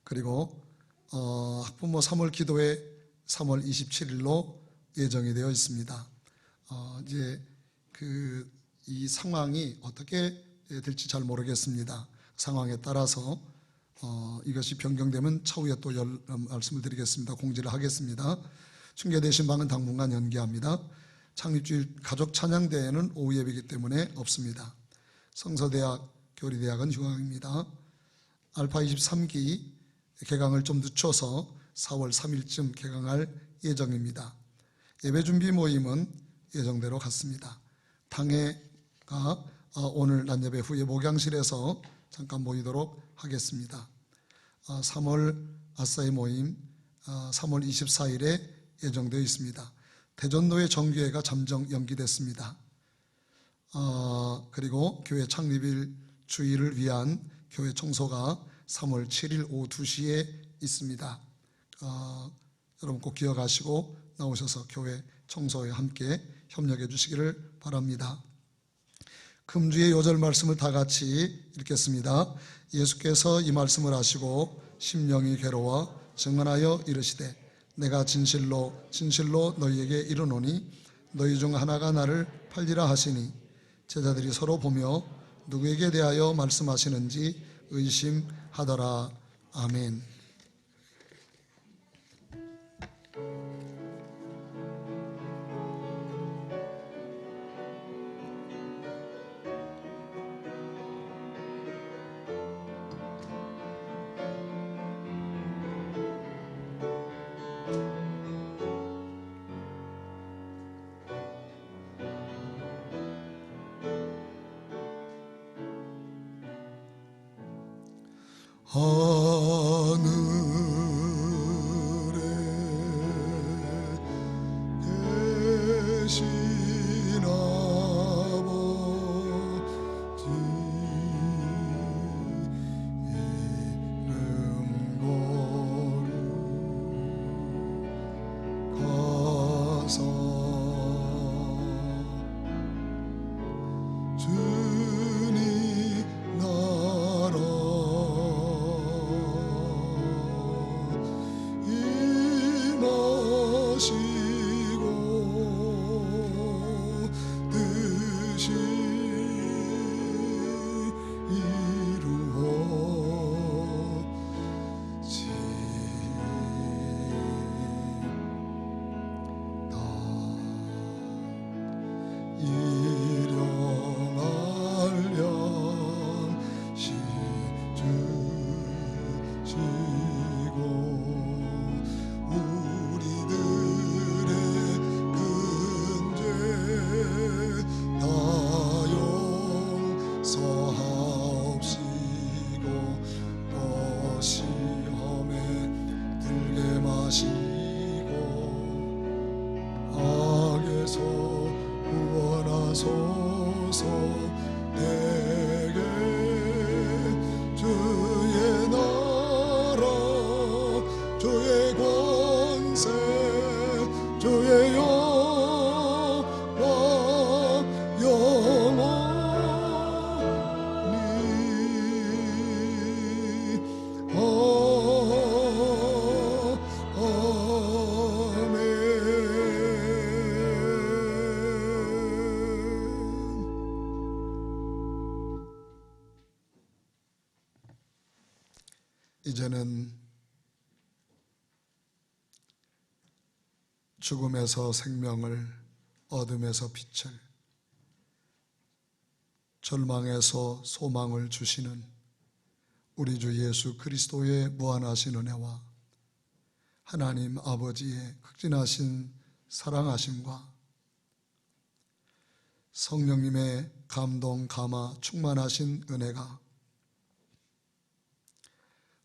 그리고 학부모 3월 기도회 3월 27일로 예정이 되어 있습니다. 이제 이 상황이 어떻게 될지 잘 모르겠습니다. 상황에 따라서 이것이 변경되면 차후에 또 말씀을 드리겠습니다. 공지를 하겠습니다. 중계되신 방은 당분간 연기합니다. 창립주일 가족 찬양대회는 오후 예배이기 때문에 없습니다. 성서대학, 교리대학은 휴강입니다. 알파 23기 개강을 좀 늦춰서 4월 3일쯤 개강할 예정입니다. 예배준비 모임은 예정대로 갔습니다. 당회가 오늘 낮예배 후에 목양실에서 잠깐 모이도록 하겠습니다. 3월 아싸이 모임 3월 24일에 예정되어 있습니다. 대전노회 정기회가 잠정 연기됐습니다. 그리고 교회 창립일 주일을 위한 교회 청소가 3월 7일 오후 2시에 있습니다. 여러분 꼭 기억하시고 나오셔서 교회 청소에 함께 협력해 주시기를 바랍니다. 금주의 요절 말씀을 다 같이 읽겠습니다. 예수께서 이 말씀을 하시고 심령이 괴로워 증언하여 이르시되 내가 진실로 진실로 너희에게 이르노니 너희 중 하나가 나를 팔리라 하시니 제자들이 서로 보며 누구에게 대하여 말씀하시는지 의심하더라. 아멘. 하늘에 계신 아버지 이제는 죽음에서 생명을, 어둠에서 빛을, 절망에서 소망을 주시는 우리 주 예수 그리스도의 무한하신 은혜와 하나님 아버지의 극진하신 사랑하심과 성령님의 감동, 감화, 충만하신 은혜가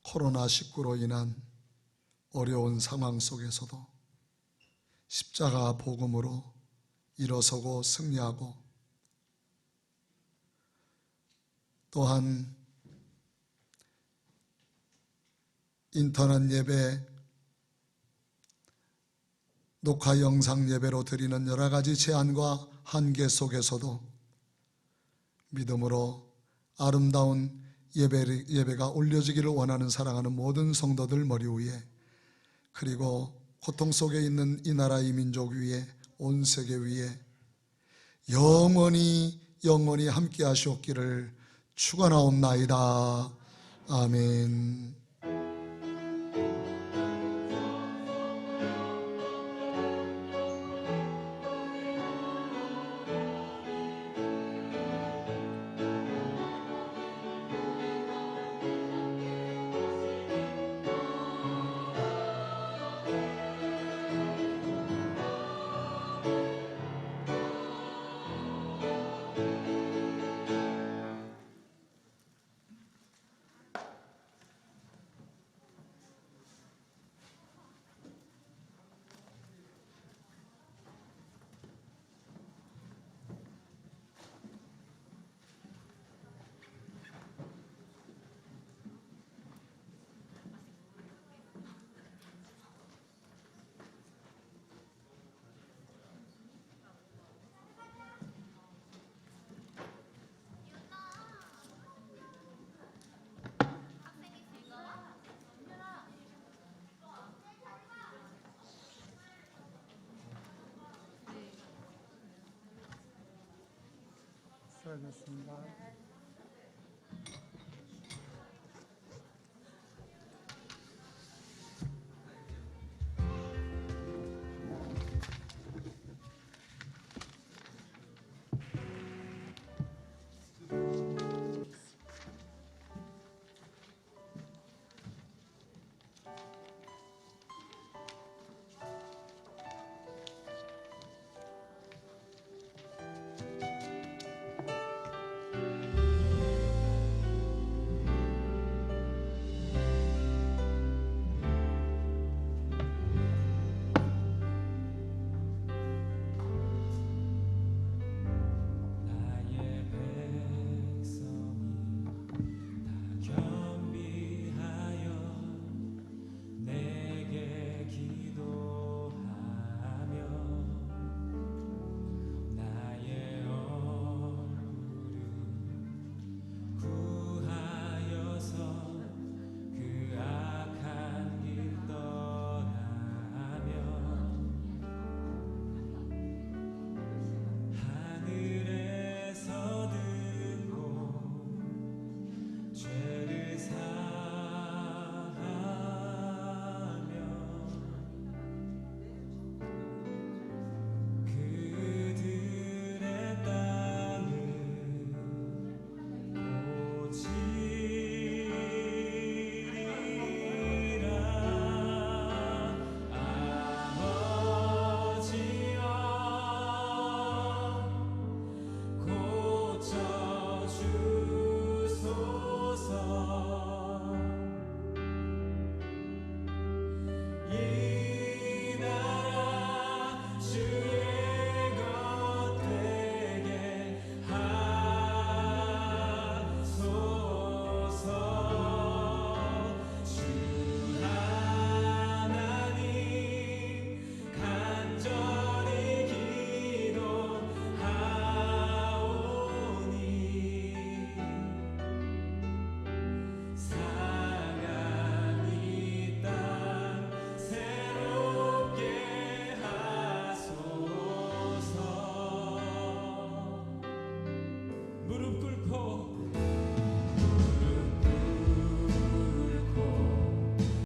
코로나19로 인한 어려운 상황 속에서도 십자가 복음으로 일어서고 승리하고, 또한 인터넷 예배, 녹화 영상 예배로 드리는 여러 가지 제한과 한계 속에서도 믿음으로 아름다운 예배가 올려지기를 원하는 사랑하는 모든 성도들 머리 위에, 그리고 고통 속에 있는 이 나라 이 민족 위에, 온 세계 위에 영원히 함께 하시옵기를 축원하옵나이다. 아멘. 수고하셨습니다.